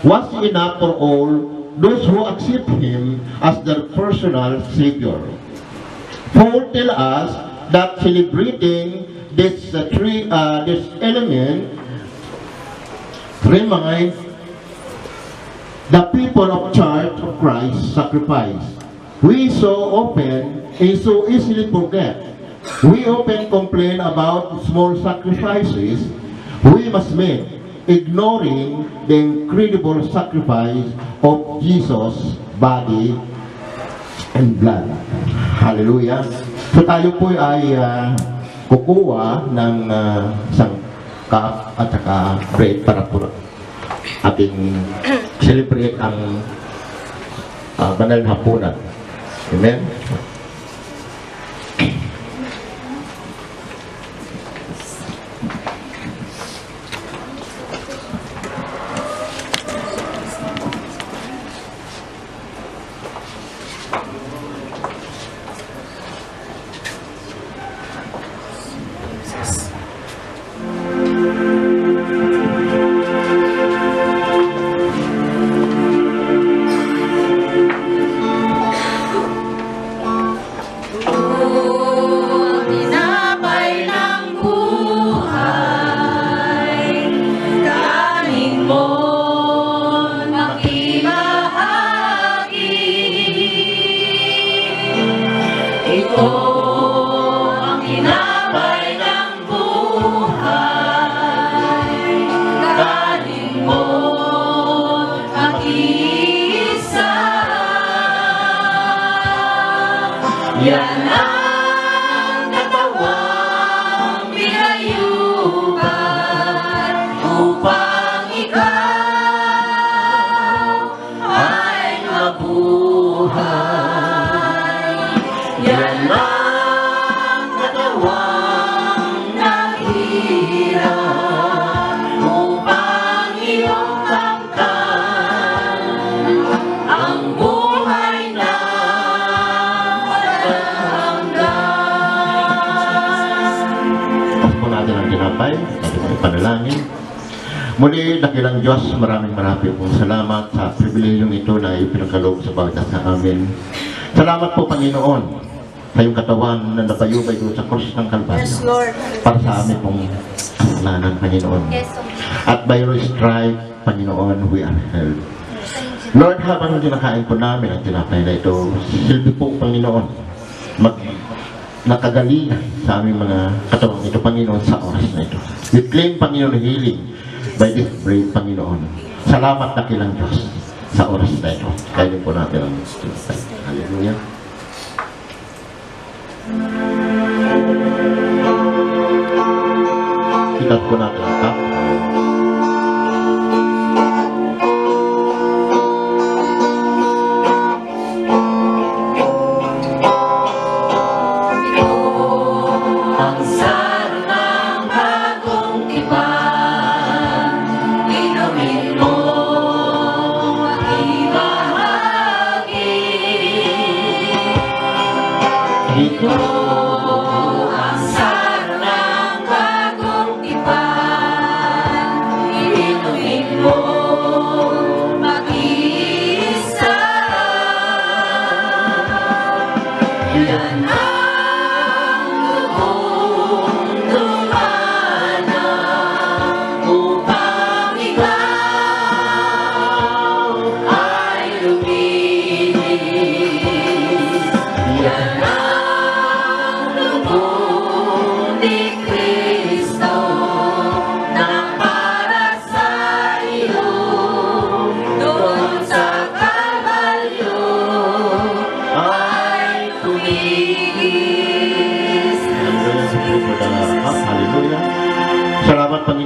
was enough for all those who accept him as their personal Savior. Paul tells us that celebrating this element reminds the people of Church of Christ's sacrifice. We so often and so easily forget. We often complain about small sacrifices we must make, ignoring the incredible sacrifice of Jesus' body and blood. Hallelujah. So tayo po ay kukuha ng isang cup at saka bread para po ating celebrate ang banal na hapunan. Amen? Yan ang katawang pinayugan upang ikaw ay mabuhay. Yan ang katawang naghirap upang iyong kamtan ang buhay na tinapay, at panalangin. Muli, dakilang Diyos, maraming pong salamat sa pribilehiyong ito na ipinagkaloob sa bawat sa amin. Salamat po, Panginoon, sa iyong katawan na napayubay doon sa krus ng Kalbaryo. Yes, Lord. Para sa amin pong kasalanan, Panginoon. Yes, At by your stripe, Panginoon, we are held. Lord, habang kinakain po namin ang tinapay na ito, silbi po, Panginoon, nakagalingan sa aming mga katawang ito, Panginoon, sa oras na ito. We claim, Panginoon, healing by this brave, Panginoon. Salamat na kilang Diyos sa oras na ito. Kainin po natin ang tinapay. Hallelujah. Itat po natin ang cup. Ito ang sarap ng bagong tipan, inumin mo mag-isa. Yan ang dugo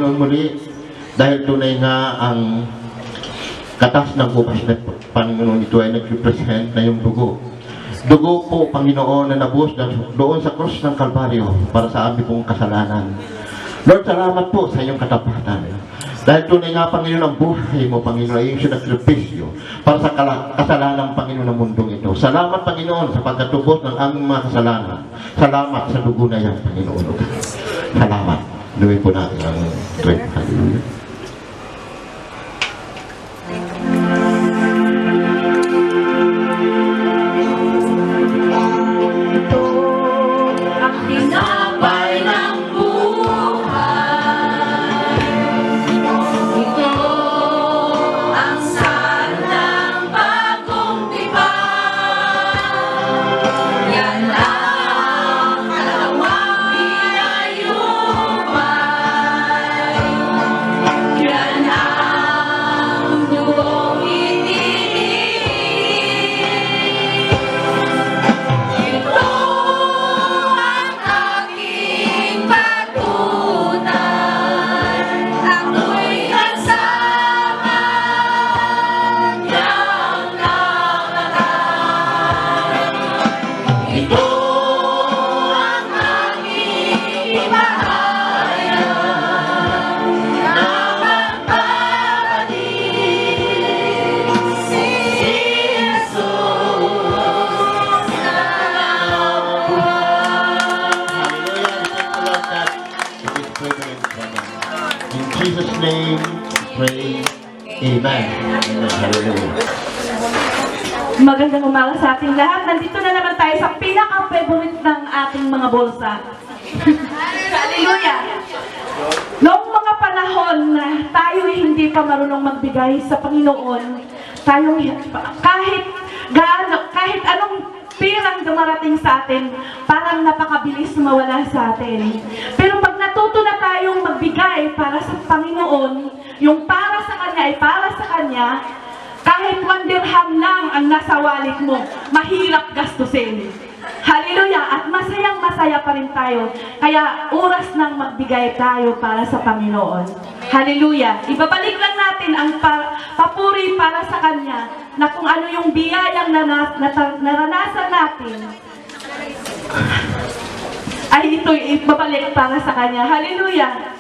Panginoon muli dahil tunay nga ang katas ng bukas na Panginoon ito ay nag-represent na yung dugo. Dugo po, Panginoon, na nabuhos doon sa krus ng Kalbaryo para sa aming pong kasalanan. Lord, salamat po sa iyong katapatan. Dahil tunay nga, Panginoon, ang buhay mo, Panginoon, ay iyong sinakripisyo para sa kasalanan, Panginoon, ng mundong ito. Salamat, Panginoon, sa pagkatubos ng aming mga kasalanan. Salamat sa dugo na yan, Panginoon. Salamat. Luwi po natin ang drink. Hallelujah. Ang tinapay ng buhay. Ito ang sanang bagong tipan. Yan ang kalawang pinayumay. Yan ang dugong itinig. Ito ang aking pagtunay. Ako'y nagsama niyang nakaraan. Ito ang aking pahayag na magpapalik si Jesus na In Jesus' name, pray. Amen. Amen. Hallelujah. Magandang umaga sa ating lahat. Nandito na naman tayo sa pinaka-favorite ng ating mga bulsa. Hallelujah! Noong mga panahon na tayo hindi pa marunong magbigay sa Panginoon, tayo kahit anong pirang dumarating sa atin, parang napakabilis mawala sa atin. Pero pag natuto na tayong magbigay para sa Panginoon, yung para sa Kanya ay para sa Kanya, kahit 1 dirham lang ang nasa wallet mo, mahirap gastusin. Hallelujah! At masayang-masaya pa rin tayo. Kaya oras nang magbigay tayo para sa Panginoon. Hallelujah! Ibabalik lang natin ang papuri para sa Kanya na kung ano yung biyayang naranasan natin ay ito'y ibabalik para sa Kanya. Hallelujah!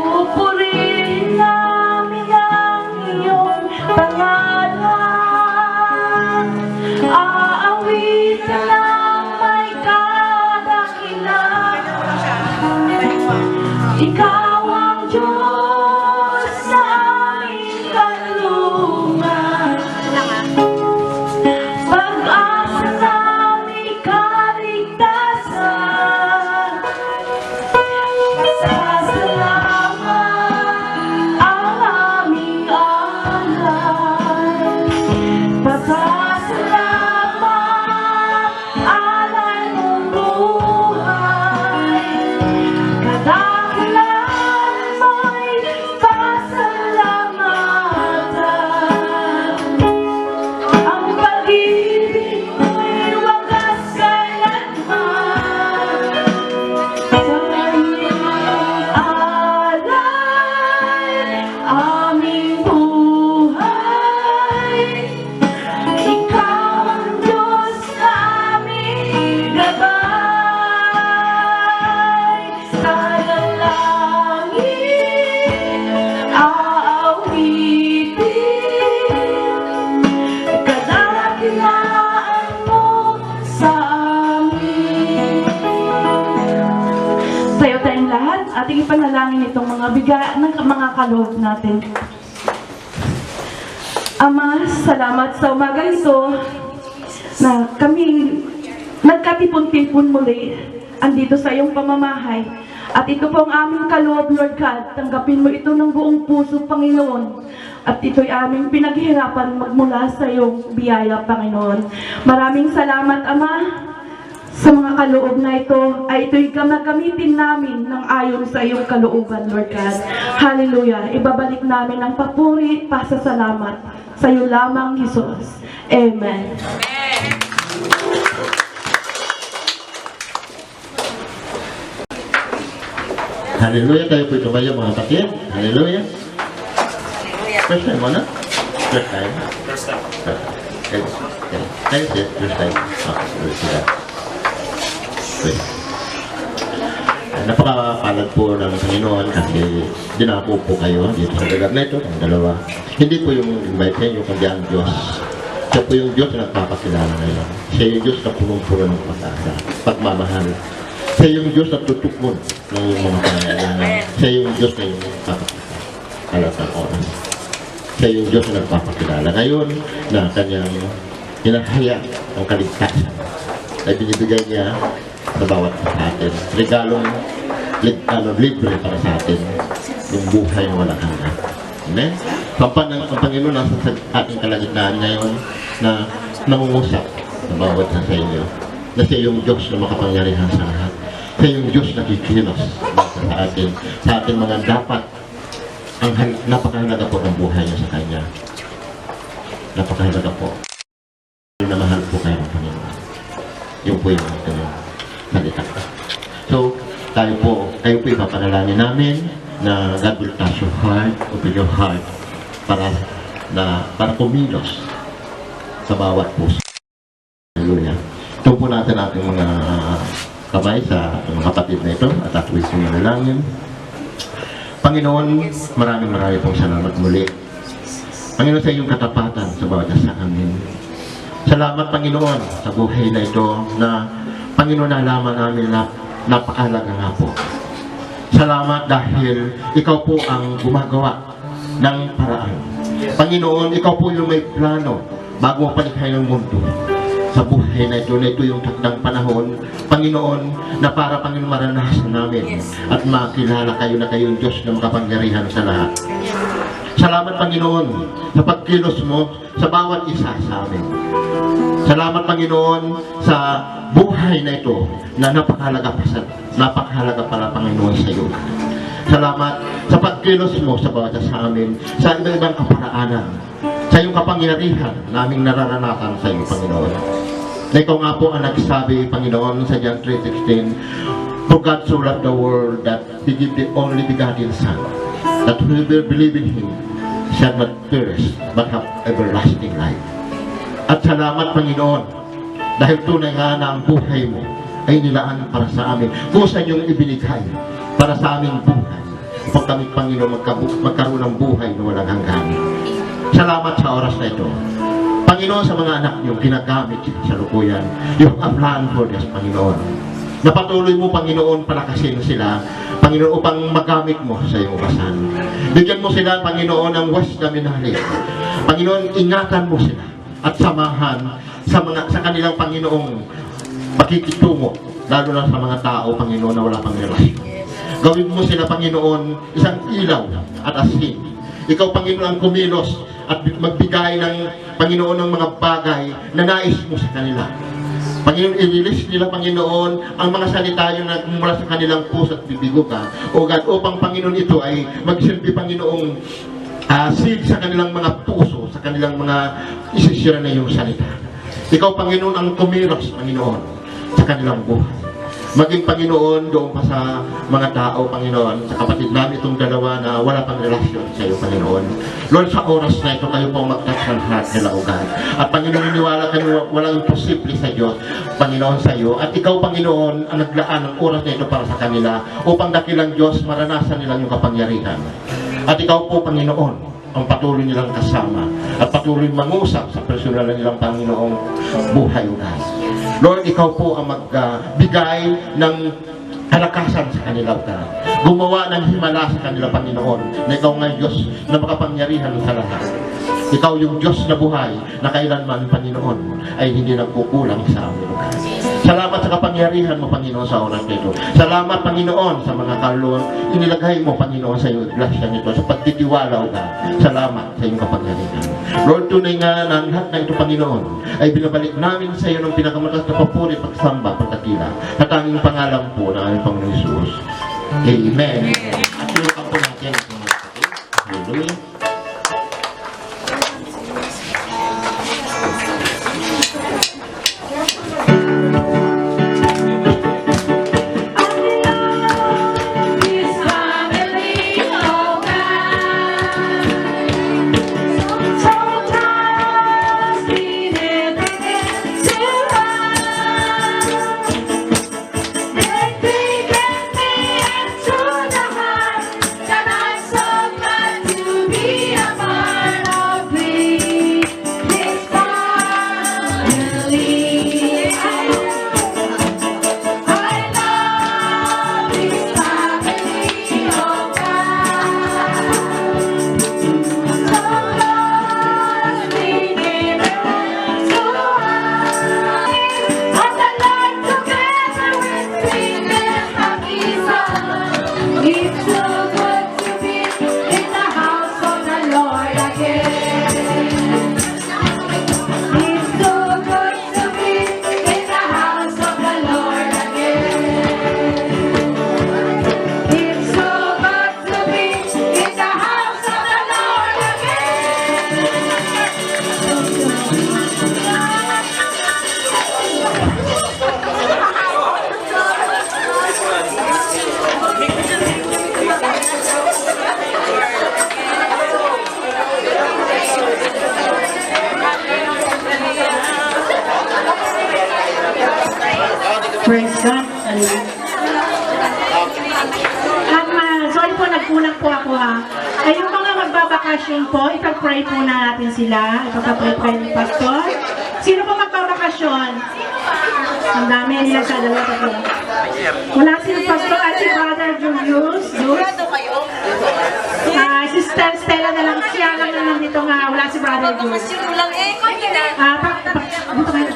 Pupurihin namin ang iyong pangalan. Aawitin ng may kadakilan. Ikaw ang Diyos sa aming kanlungan. Pag-asa namin kaligtasan. Pasasalamat ang aming alay. Pasasalamat alay mong buhay. Kadakilaan ating ipanalangin itong mga ng mga kaloob natin. Ama, salamat sa umaga ito na kami nagkatipon-tipon muli andito sa iyong pamamahay. At ito po ang aming kaloob, Lord God. Tanggapin mo ito ng buong puso, Panginoon. At ito'y aming pinaghirapan magmula sa iyong biyaya, Panginoon. Maraming salamat, Ama, sa mga kaloob na ito, ay ito'y gagamitin namin ng ayon sa iyong kalooban, Lord God. Hallelujah. Ibabalik namin ang papuri, pasasalamat sa iyo lamang, Jesus. Amen. Hallelujah, tayo po tumayo mga kapatid. Hallelujah. First time mo na? First time? First time. Kayo siya, first time. Okay, sila. Okay. Napakapalad po ng Panginoon kasi dinako po kayo dito sa lugar na ito, ang dalawa. Hindi po yung invite sa inyo, kundi ang Diyos. Siya po yung Diyos na nagpapakilala ngayon. Siya yung Diyos na punong-puno ng pag-asa, pagmamahal. Siya yung Diyos na tutukmon ng mga pangangailangan. Siya yung Diyos na yung nagpapakilala ng oras. Siya yung Diyos na nagpapakilala ngayon na kanyang hinahaya ang kaligtasan ay binibigay niya sa bawat sa atin. Regalong libre para sa atin yung buhay na walang hanggan. Amen? Ang Panginoon nasa sa ating kalagitnaan ngayon na nangungusap sa bawat sa inyo na siya yung Diyos na makapangyarihan sa lahat. Siya yung Diyos na kikilos sa atin mga dapat ang napakahalaga po ng buhay niya sa Kanya. Napakahalaga po. Na mahal po kayo ng Panginoon. Yung po yung salita. So, kayo po ipapanalangin namin na God will touch your heart, open your heart para kumilos sa bawat puso. Hallelujah. Ito po natin ating mga kamay sa mga kapatid na ito at at least yung manalangin. Panginoon, maraming pong salamat muli. Panginoon, sa iyong katapatan sa bawat sa amin. Salamat, Panginoon, sa buhay na ito na Panginoon, nalaman namin na napakahalaga nga po. Salamat dahil ikaw po ang gumagawa ng paraan. Panginoon, ikaw po yung may plano bago mapalikhay ng mundo. Sa buhay na ito yung takdang panahon, Panginoon, na para Panginoon maranasan namin at makilala kayo na kayong Diyos na makapangyarihan sa lahat. Salamat, Panginoon, sa pagkilos mo sa bawat isa sa amin. Salamat, Panginoon, sa buhay na ito na napakahalaga pala, Panginoon, sa iyo. Salamat sa pagkilos mo sa bawat isa sa amin, sa iba-ibang kaparaanan, sa iyong kapangyarihan naming nararanasan sa iyo, Panginoon. Na ikaw nga po ang nagsabi, Panginoon, sa John 3:16, For God so loved the world that He gave the only begotten Son, that whoever believe in Him shall not perish, but have everlasting life. At salamat, Panginoon, dahil tunay nga na ang buhay mo ay nilaan para sa amin. Kung saan yung ibinigay para sa aming buhay. Upang kami, Panginoon, magkaroon ng buhay na walang hanggan. Salamat sa oras na ito. Panginoon, sa mga anak niyo, ginagamit sa lukuyan. You have a plan for this, Panginoon. Napatuloy mo, Panginoon, palakasin sila, Panginoon, upang magamit mo sa iyong ubasan. Bigyan mo sila, Panginoon, ng wisdom and knowledge. Panginoon, ingatan mo sila at samahan sa kanilang, Panginoong pakikitungo, lalo na sa mga tao, Panginoon, na wala pang relasyon. Gawin mo sila, Panginoon, isang ilaw at asin. Ikaw, Panginoon, ang kumilos at magbigay ng, Panginoon, ng mga bagay na nais mo sa kanila. Panginoon, i-release nila, Panginoon, ang mga salita yung mula sa kanilang puso at bibigo ka. O God, upang, Panginoon, ito ay magsilbi, Panginoong seed sa kanilang mga puso, sa kanilang mga isisira na yung salita. Ikaw, Panginoon, ang kumilos, Panginoon, sa kanilang buhay. Maging, Panginoon, doon pa sa mga tao, Panginoon, sa kapatid namin itong dalawa na wala pang relasyon sa iyo, Panginoon. Lord, sa oras na ito, kayo pong mag-touch ng heart nila, O God. At, Panginoon, iniwala kayo walang imposible sa Diyos, Panginoon, sa iyo. At ikaw, Panginoon, ang naglaan ng oras na ito para sa kanila upang dakilang Diyos, maranasan nilang yung kapangyarihan. At ikaw po, Panginoon, ang patuloy nilang kasama at patuloy mangusap sa personal nilang Panginoong buhay, O God. Lord, ikaw po ang magbigay ng kalakasan sa kanila, O God. Gumawa ng himala sa kanila, Panginoon, na ikaw nga Diyos na makapangyarihan sa lahat. Ikaw yung Diyos na buhay na kailanman, Panginoon, ay hindi nagkukulang sa amin, O God. Salamat sa kapangyarihan mo, Panginoon, sa oras nito. Salamat, Panginoon, sa mga kaluluwang inilagay mo, Panginoon, sa iyong iglesia nito, sa pagtitiwala, O God. Salamat sa iyong kapangyarihan. Lord, tunay nga na ang lahat na ito, Panginoon, ay binabalik namin sa iyo ng pinakamataas na papuri, pagsamba, pagkatila. Sa tanging pangalan po ng aming Panginoon Jesus. Amen. At lukan po natin ang mga kapatid. Hallelujah. This family, oh God, sometimes we never get to run. They think and me into the heart that I'm so glad to be a part of this family. I love this family, oh God. Sometimes we never get to run. On the Lord together with sing and happy song. It's so good to be in the house of the Lord again. It's so good to be in the house of the Lord again. It's so good to be in the house of the Lord Praise God. Sorry po, nagkulang po ako ha. Ay, yung mga magbabakasyon po, ipag-pray po na natin sila. Ipag-pray ni Pastor. Sino po magbabakasyon? Ang dami nila sa dalawa tatlo. Wala si Pastor at si Brother Julius. Kayo? Sister Stella na lang. Siya lang na nandito nga. Wala si Brother Julius. Bakasyon lang eh. Kanina.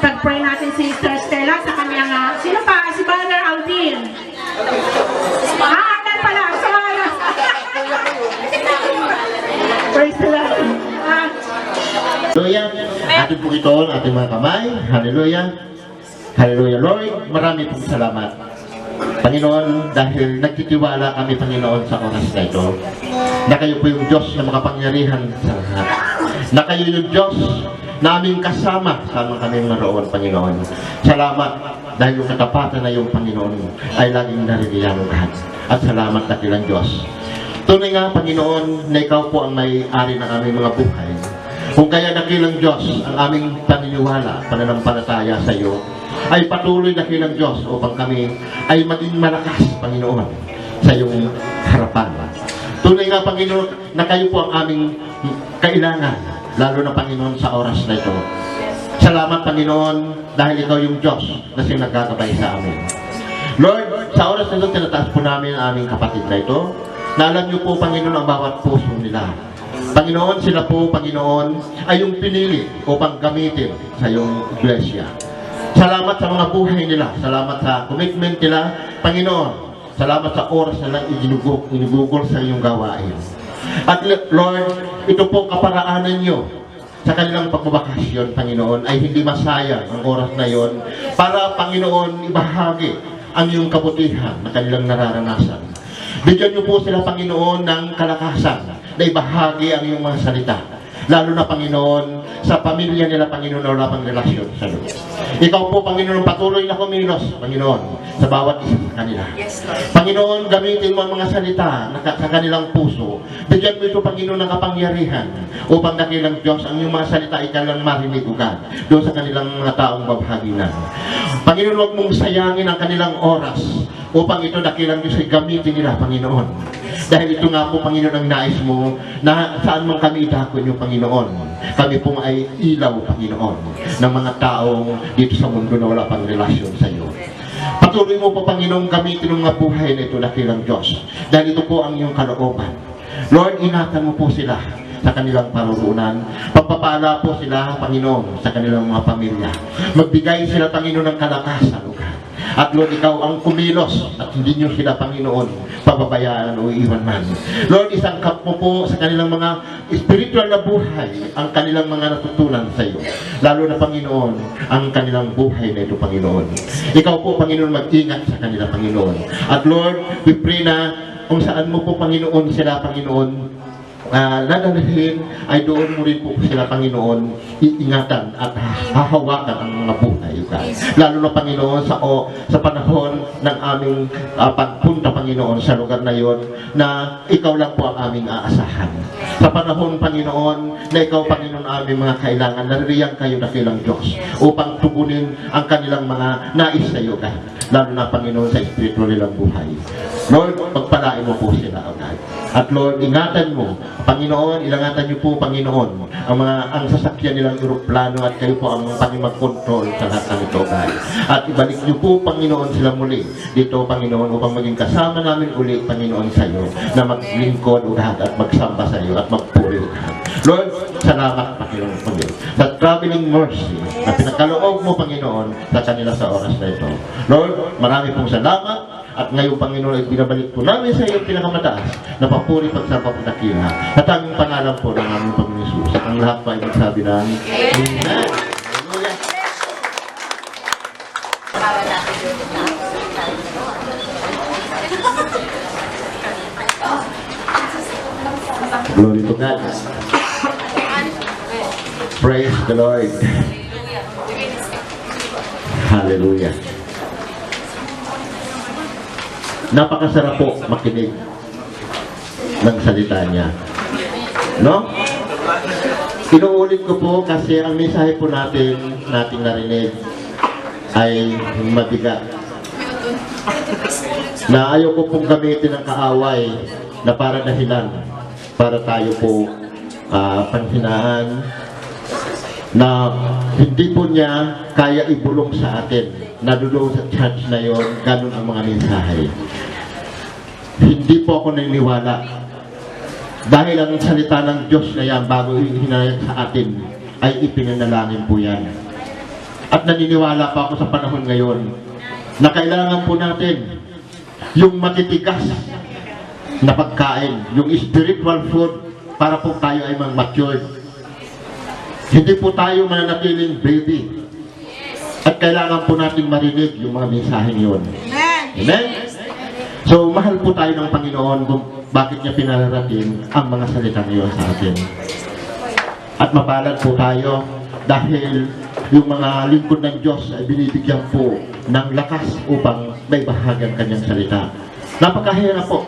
Pag-pray natin si Sister Stella sa kanya nga. Sino pa? Si Brother Alvin. Andal pala. Sumala. Praise the Lord. Hallelujah. Atin po ito ang ating mga kamay. Hallelujah. Hallelujah. Lord, marami pong salamat. Panginoon, dahil nagtitiwala kami, Panginoon, sa oras na ito, na kayo po yung Diyos na makapangyarihan sa lahat. Na kayo yung Diyos na aming kasama sa mga kami naroon, Panginoon. Salamat dahil yung katapatan na yung Panginoon ay laging naririyan lahat. At salamat dakilang Diyos. Tunay nga, Panginoon, na ikaw po ang may-ari ng aming mga buhay. Kung kaya dakilang Diyos ang aming paniniwala, pananampalataya sa iyo, ay patuloy dakilang Diyos upang kami ay maging malakas, Panginoon, sa iyong harapan. Tunay nga, Panginoon, na kayo po ang aming kailangan, lalo na, Panginoon, sa oras na ito. Salamat, Panginoon, dahil ikaw yung Diyos na siyang nagkakabay sa amin. Lord, sa oras na ito, tinataas po namin ang aming kapatid na ito, na alam niyo po, Panginoon, ang bawat puso nila. Panginoon, sila po, Panginoon, ay yung pinili upang gamitin sa iyong iglesia. Salamat sa mga buhay nila. Salamat sa commitment nila, Panginoon. Salamat sa oras na lang inugugol sa iyong gawain. At Lord, ito po kaparaanan niyo sa kanilang pagbabakasyon, Panginoon, ay hindi masayang ang oras na yon para, Panginoon, ibahagi ang iyong kabutihan na kanilang nararanasan. Bigyan niyo po sila, Panginoon, ng kalakasan na ibahagi ang iyong mga salita. Lalo na, Panginoon, sa pamilya nila, Panginoon, na wala pang relasyon sa iyo. Ikaw po, Panginoon, patuloy na kumilos, Panginoon, sa bawat isa sa kanila. Yes, Lord. Panginoon, gamitin mo ang mga salita sa kanilang puso. Bigyan mo ito, Panginoon, ng kapangyarihan upang dakilang Diyos ang iyong mga salita ay kanilang marinig ugad doon sa kanilang mga taong babhaginan. Panginoon, huwag mong sayangin ang kanilang oras upang ito dakilang Diyos ay gamitin nila, Panginoon. Dahil ito nga po, Panginoon, ang nais mo na saan man kami idakon yung Panginoon. Kami po ay ilaw, Panginoon, ng mga taong dito sa mundo na wala pang relasyon sa iyo. Patuloy mo po, Panginoon, gamitin ang mga buhay na ito, dakilang Diyos. Dahil ito po ang iyong kalooban. Lord, ingatan mo po sila sa kanilang paruroonan. Pagpapala po sila, Panginoon, sa kanilang mga pamilya. Magbigay sila, Panginoon, ng kalakasan, O God. At Lord, ikaw ang kumilos at hindi nyo sila, Panginoon, pababayaan o iwan man. Lord, isangkap mo po sa kanilang mga spiritual na buhay ang kanilang mga natutunan sa iyo. Lalo na, Panginoon, ang kanilang buhay na ito, Panginoon. Ikaw po, Panginoon, mag-ingat sa kanila, Panginoon. At Lord, we pray na kung saan mo po, Panginoon, sila, Panginoon, dadalhin ay doon mo rin po sila, Panginoon, iingatan at hahawakan ang mga buhay, God. Lalo na, Panginoon, sa panahon ng aming pagpunta, Panginoon, sa lugar na yon, na ikaw lang po ang aming aasahan. Sa panahon, Panginoon, na ikaw, Panginoon, aming mga kailangan, naririyan kayo na kilang Diyos upang tugunin ang kanilang mga nais sa iyo, God. Lalo na, Panginoon, sa espiritu nilang buhay. Lord, pagpalain mo po sila, God. At Lord, ingatan mo, Panginoon, ilangatan niyo po, Panginoon, ang sasakyan nilang eroplano at kayo po ang mag-control sa lahat ng ito, God. At ibalik niyo po, Panginoon, sila muli dito, Panginoon, upang maging kasama namin uli, Panginoon, sa iyo, na maglingkod, O God, at magsamba sa iyo, at magpuri, O God. Lord, salamat, Panginoon, sa traveling mercy na pinagkaloob mo, Panginoon, sa kanila sa oras na ito. Lord, marami pong salamat. At ngayon, Panginoon, ay binabalik po namin sa iyo pinakamataas na papuri, pagsapa, pagdakila. At ang pangalan po ng aming Panginoon Jesus. Ang lahat pa ay magsabi ng Amen. Hallelujah. Para natin yun. Glory to God. Praise the Lord. Hallelujah. Napakasarap po makinig ng salita niya. No? Inuulit ko po kasi ang mensahe po nating narinig ay mabigat. Na ayaw ko pong gamitin ng kaaway na para dahilan para tayo po panghinaan na hindi po niya kaya ibulong sa atin. Nadulo sa church na yon, ganun ang mga mensahe. Hindi po ako naniniwala. Dahil ang salita ng Diyos na yan, bago hinayag sa atin, ay ipinanalangin po yan. At naniniwala pa ako sa panahon ngayon, na kailangan po natin yung matitigas na pagkain, yung spiritual food, para po tayo ay mag-mature. Hindi po tayo mananatiling baby. At kailangan po natin marinig yung mga mensaheng yun. Amen? So, mahal po tayo ng Panginoon kung bakit niya pinararating ang mga salita ngayon sa atin. At mapalad po tayo dahil yung mga lingkod ng Diyos ay binibigyan po ng lakas upang may bahagang kanyang salita. Napakahirap po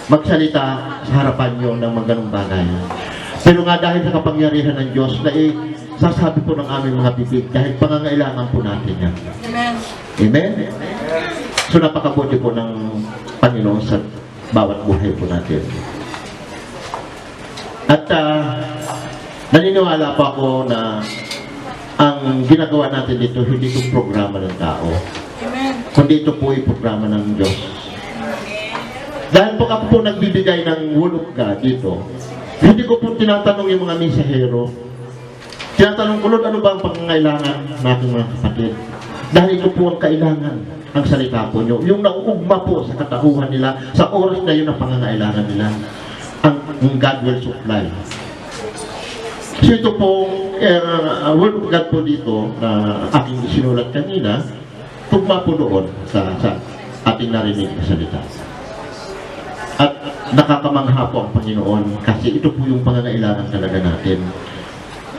magsalita sa harapan niyo ng mga ganung bagay. Pero nga dahil sa kapangyarihan ng Diyos na sasabi po ng aming mga bibig dahil pangangailangan po natin yan. Amen. Amen? So napakabuti po ng Panginoon sa bawat buhay po natin. At naniniwala po ako na ang ginagawa natin dito hindi ito programa ng tao. Amen. Kundi ito po ay programa ng Diyos. Dahil po ako po nagbibigay ng Word of God dito, hindi ko po tinatanong yung mga mensahero. Tinatanong ko, Lord, ano ba ang pangangailangan natin mga kapatid? Dahil ito po ang kailangan, ang salita po nyo. Yung nauugma po sa katauhan nila, sa oras na yun ang pangangailangan nila. Ang God will supply. So ito pong Word of God po dito na aking sinulat kanina, tugma po doon sa ating narinig na salita. At nakakamangha po ang Panginoon kasi ito po yung pangangailangan talaga natin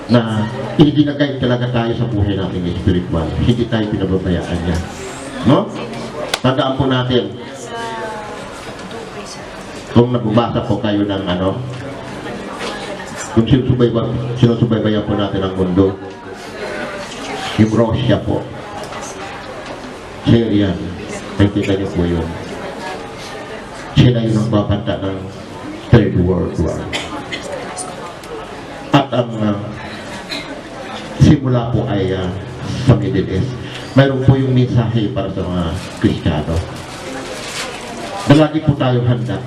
na i-guide talaga tayo sa buhay natin spiritual. Hindi tayo pinababayaan niya. No? Tandaan po natin kung nagbabasa po kayo ng kung sinusubaybayan po natin ang mundo, yung Russia po, Syria, nakikita niyo po yun. Sila yung nagbabanta ng Third World War. At ang simula po ay sa Middle East. mayroon po yung mensahe para sa mga Kristiyano. Lagi po tayo handa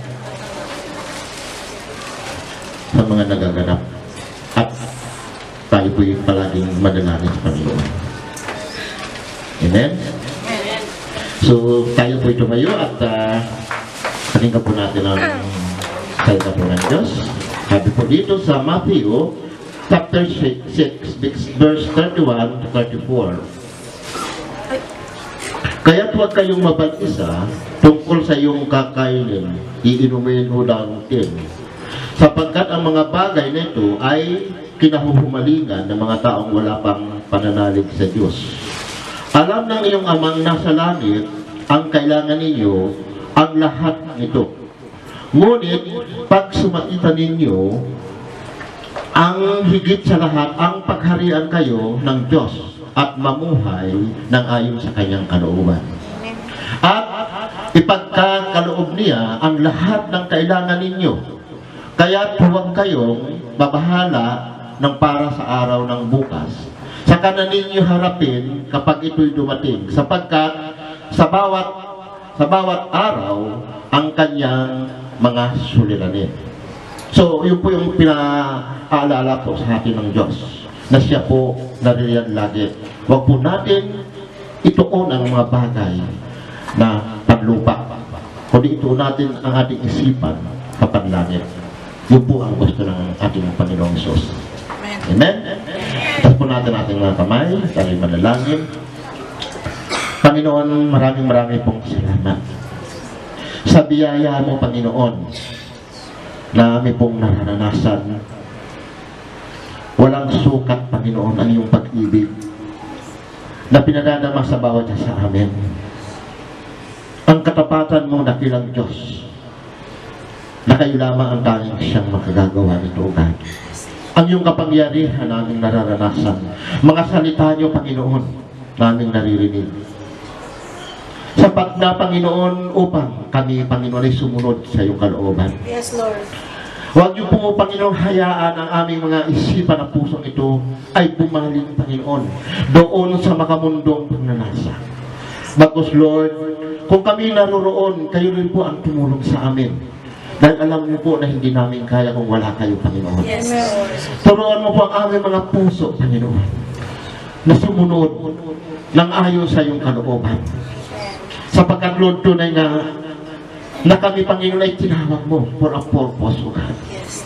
sa mga nagaganap at tayo po yung palaging manalangin sa Panginoon. Amen? So, tayo po tumayo at pakinggan po natin ang salita po ng Diyos. Sabi po dito sa Matthew chapter 6, verse 31 to 34. Kaya't huwag kayong mabag-isa tungkol sa iyong kakainin, iinumin o damutin. Sapagkat ang mga bagay nito ay kinahuhumalingan ng mga taong wala pang pananalig sa Diyos. Alam ng iyong amang nasa langit ang kailangan ninyo ang lahat nito. Ngunit pag sumakita ninyo ang higit sa lahat ang pagharian kayo ng Diyos at mamuhay ng ayon sa kanyang kalooban. At ipagkakaloob niya ang lahat ng kailangan ninyo. Kaya huwag kayong mabahala ng para sa araw ng bukas. Saka na ninyo harapin kapag ito'y dumating, sapagkat sa bawat araw ang kanyang mga suliranin. So, yun po yung pinaalala po sa atin ng Diyos, na siya po naririyan lagi. Huwag po natin ituon ang mga bagay na panlupa, kundi ituon natin ang ating isipan kapanlangit. Yun po ang gusto ng ating Panginoong Hesus. Amen? Tapos po natin ating mga kamay, tayo manalangin. Panginoon, maraming pong salamat sa biyaya mo, Panginoon, na aming pong naranasan. Walang sukat, Panginoon, ang iyong pag-ibig na pinadadama sa bawat isa sa amin. Ang katapatan mong dakilang Diyos, na kayo lamang ang tanging siyang makagagawa nito, God. Ang iyong kapangyarihan naming nararanasan, mga salita niyo, Panginoon, naming naririnig. Sapat na, Panginoon, upang kami, Panginoon, ay sumunod sa iyong kalooban. Yes, Lord. Huwag niyo po, Panginoon, hayaan ang aming mga isipan at pusong ito ay bumaling, Panginoon, doon sa makamundong pagnanasa. Bagkus, Lord, kung kami naroroon, kayo rin po ang tumulong sa amin. Dahil alam niyo po na hindi namin kaya kung wala kayo, Panginoon. Yes, Lord. Turuan mo po ang aming mga puso, Panginoon, na sumunod ng ayon sa iyong kalooban. Sapagkat, Lord, tunay na kami, Panginoon, ay tinawag mo for a purpose, O God. Yes.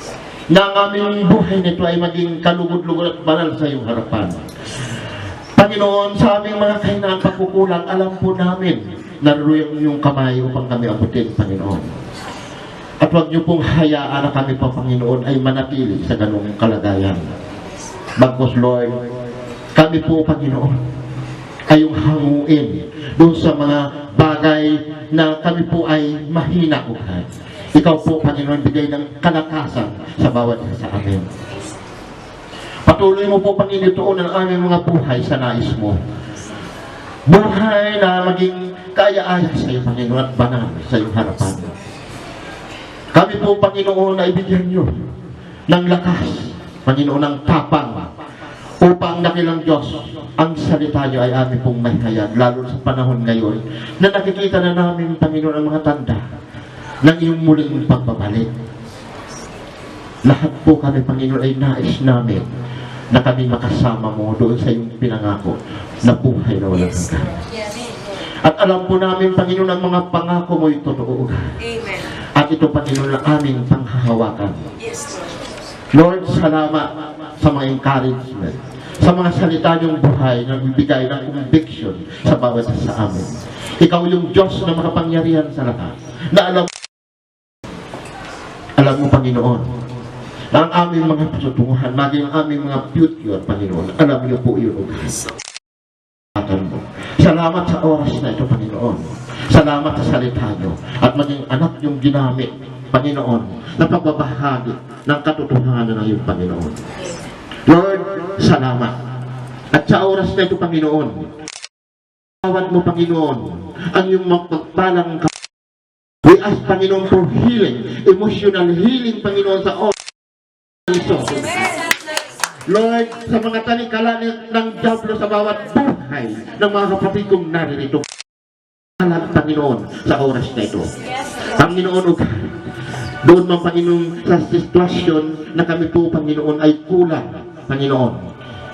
Na ang aming buhay nito ay maging kalugod-lugod at banal sa iyong harapan. Panginoon, sa aming mga kahinaan pagkukulang, alam po namin na naroon yung kamay upang kami abutin, Panginoon. At huwag niyo pong hayaan na kami pa, Panginoon, ay manatili sa ganung kalagayan. Bagkus, Lord, kami po, Panginoon, ay yung hanguin doon sa mga bagay na kami po ay mahina, O God. Ikaw po, Panginoon, bigay ng kalakasan sa bawat isa sa amin. Patuloy mo po, Panginoon, ang aming mga buhay sa nais mo. Buhay na maging kaya-aya sa iyo, Panginoon, at banal sa iyong harapan. Kami po, Panginoon, ay bigyan niyo ng lakas, Panginoon, ng tapang, upang dakilang Diyos, ang salita niyo ay amin pong may hayag, lalo sa panahon ngayon, na nakikita na namin, Panginoon, ang mga tanda ng iyong muling pagbabalik. Lahat po kami, Panginoon, ay nais namin na kami makasama mo doon sa iyong pinangako na buhay na walang hanggan. Yes. At alam po namin, Panginoon, ang mga pangako mo ay totoo. Amen. At ito, Panginoon, ang aming panghahawakan. Yes, Lord, Lord. salamat sa mga encouragement, sa mga salita niyong buhay na bibigay ng conviction sa bawat isa sa amin. Ikaw yung Diyos na makapangyarihan sa lahat, na alam mo, Panginoon, na ang aming mga patutunguhan, maging ang aming mga future, Panginoon, alam niyo po yun, O God. Salamat sa oras na ito, Panginoon. Salamat sa salita niyo at maging anak niyong ginamit, Panginoon, na pagbabahagi ng katotohanan ng iyong Panginoon. Lord, salamat. At sa oras na ito, Panginoon, tawad mo, Panginoon, ang iyong magpagpalang we ask, Panginoon, for healing, emotional healing, Panginoon, sa oras na ito. Lord, sa mga talikala ng Diablo sa bawat buhay, buhay ng mga kapatid kong naririto. Alam, Panginoon, sa oras na ito. Panginoon, doon man, Panginoon, sa sitwasyon na kami po, Panginoon, ay kulang, Panginoon,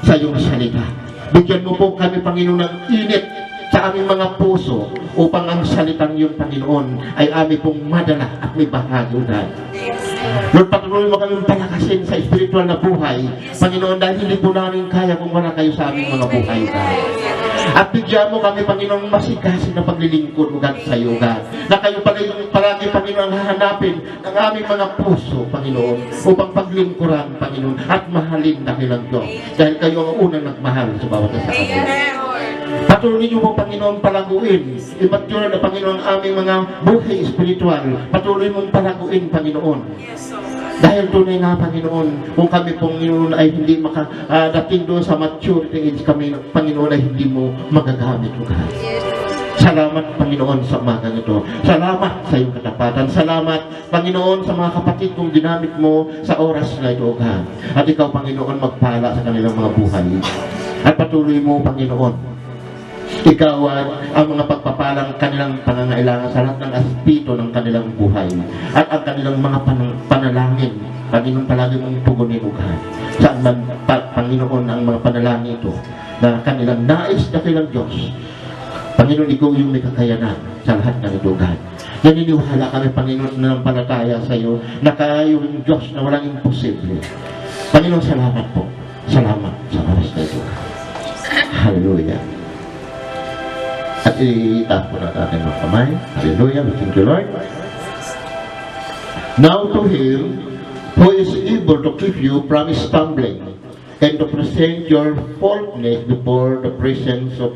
sa iyong salita. Bigyan mo po kami, Panginoon, ng init sa aming mga puso upang ang salitang iyong, Panginoon, ay aming pong madala at may bahagi, God. Lord, patuloy mo kami palakasin sa espiritual na buhay, Panginoon, dahil hindi po namin kaya kung wala kayo sa aming mga buhay, God. At bigyan mo kami, Panginoon, masikasin na paglilingkod, God, sa iyo, God. Na kayo palagi, Panginoon, hahanapin ang aming mga puso, Panginoon, upang paglingkuran, Panginoon, at mahalin dakilang Diyos. Dahil kayo ang unang nagmahal sa bawat isa kanila. Patuloy niyo po, Panginoon, palaguin. Imature na, Panginoon, ang aming mga buhay espiritual. Patuloy mong palaguin, Panginoon. Dahil tunay nga, Panginoon, kung kami, Panginoon, ay hindi makadating doon sa maturity age, kami, Panginoon, ay hindi mo magagamit, O God. Salamat, Panginoon, sa umagang ito. Salamat sa iyong katapatan. Salamat, Panginoon, sa mga kapatid kong ginamit mo sa oras na ito, O God. At ikaw, Panginoon, magpala sa kanilang mga buhay. At patuloy mo, Panginoon, ikaw ang mga pagpapalang kanilang pangangailangan sa lahat ng aspeto ng kanilang buhay at ang kanilang mga panalangin. Panginoon, palagi mong tugunin, O God. Saan man, Panginoon, ang mga panalangin ito na kanilang nais na kailang Diyos. Panginoon, ikaw yung may kakayanan sa lahat ng ito, God. Naniniwala kami, Panginoon, na ng palataya sa iyo na kayo yung Diyos na walang imposible. Panginoon, salamat po. Salamat sa oras na ito. Hallelujah. At itaas po natin ating mga kamay. Hallelujah. We thank you, Lord. Now to Him who is able to keep you from stumbling and to present your faultless before the presence of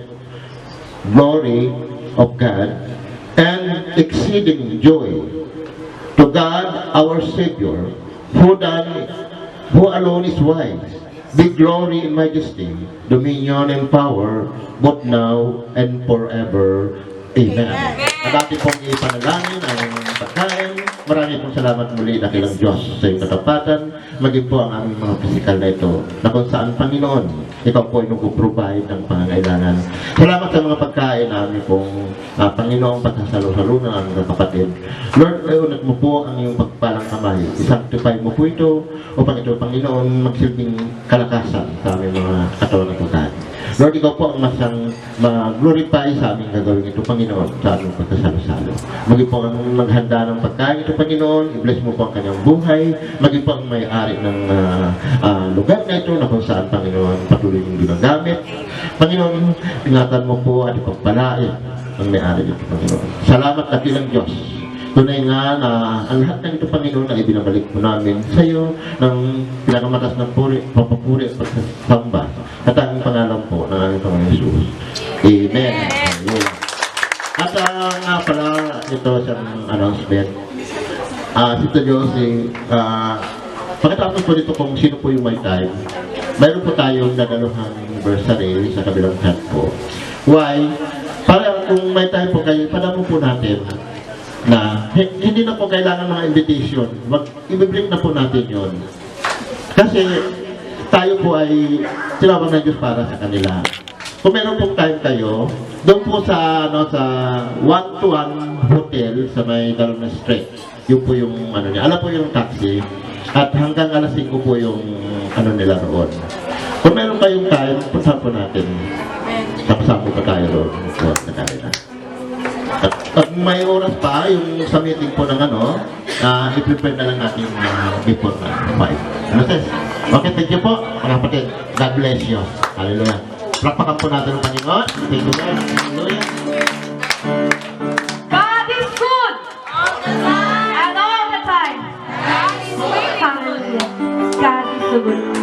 glory of God and exceeding joy. To God our Savior, who alone is wise, be glory and majesty, dominion and power, both now and forever. Amen. At ating pong ipanalangin ang pagkain. Marami pong salamat muli dakilang Diyos sa iyong katapatan. Maging po ang aming mga pisikal na ito na kung saan, Panginoon, ikaw po ay nag-provide ng pangangailangan. Salamat sa mga pagkain na aming pong Panginoong pagsasalo-salo ng aming kapatid. Lord, unat mo po ang iyong pagpalang kamay. I-sanctify mo po ito upang ito, Panginoon, magsilbing kalakasan sa aming mga katawan ng pagkain. Lord, ikaw po ang masang mag-glorify sa aming gagawin ito, Panginoon, sa aming pagkasalo-salo. Maging po ang maghanda ng pagkain ito, Panginoon. I-bless mo po ang kanyang buhay. Maging po ang may-ari ng lugar na ito na kung saan, Panginoon, patuloy yung ginagamit. Panginoon, ingatan mo po at ipagpalain ang may-ari nito, Panginoon. Salamat na kilang Diyos. Tunay nga na ang lahat ng ito, Panginoon, na ibinabalik po namin sa iyo ng pinakamatas ng papapuri at pagsasamba at ang pangalan po ng aming Panginoon Jesus. Amen. Amen. At nga pala, ito sa announcement. Sito Josie, pagkatapos po dito kung sino po yung may time, mayroon po tayong dadaluhang anniversary sa kabilang chat po. Why? Para kung may time po kayo, padamo po natin na hindi na po kailangan mga invitation. I-break na po natin yon. Kasi tayo po ay tinawag ng Diyos para sa kanila. Kung meron pong time kayo, doon po sa sa 121 Hotel sa may Dalma Street. Yun po yung niya. Alam po yung taxi. At hanggang alas 5 po yung nila roon. Kung meron kayong time, punta po natin. Tapos po tayo roon. Sa kanila. At may oras pa, yung sa meeting po ng i-prepare na lang natin before na 5. Ano sis? Okay, thank you po, mga kapatid. God bless you. Hallelujah. Palakpakan po natin ang Panginoon. Thank you, Lord. Hallelujah. God is good! All the time. And all the time. God is waiting. Hallelujah. God is so good.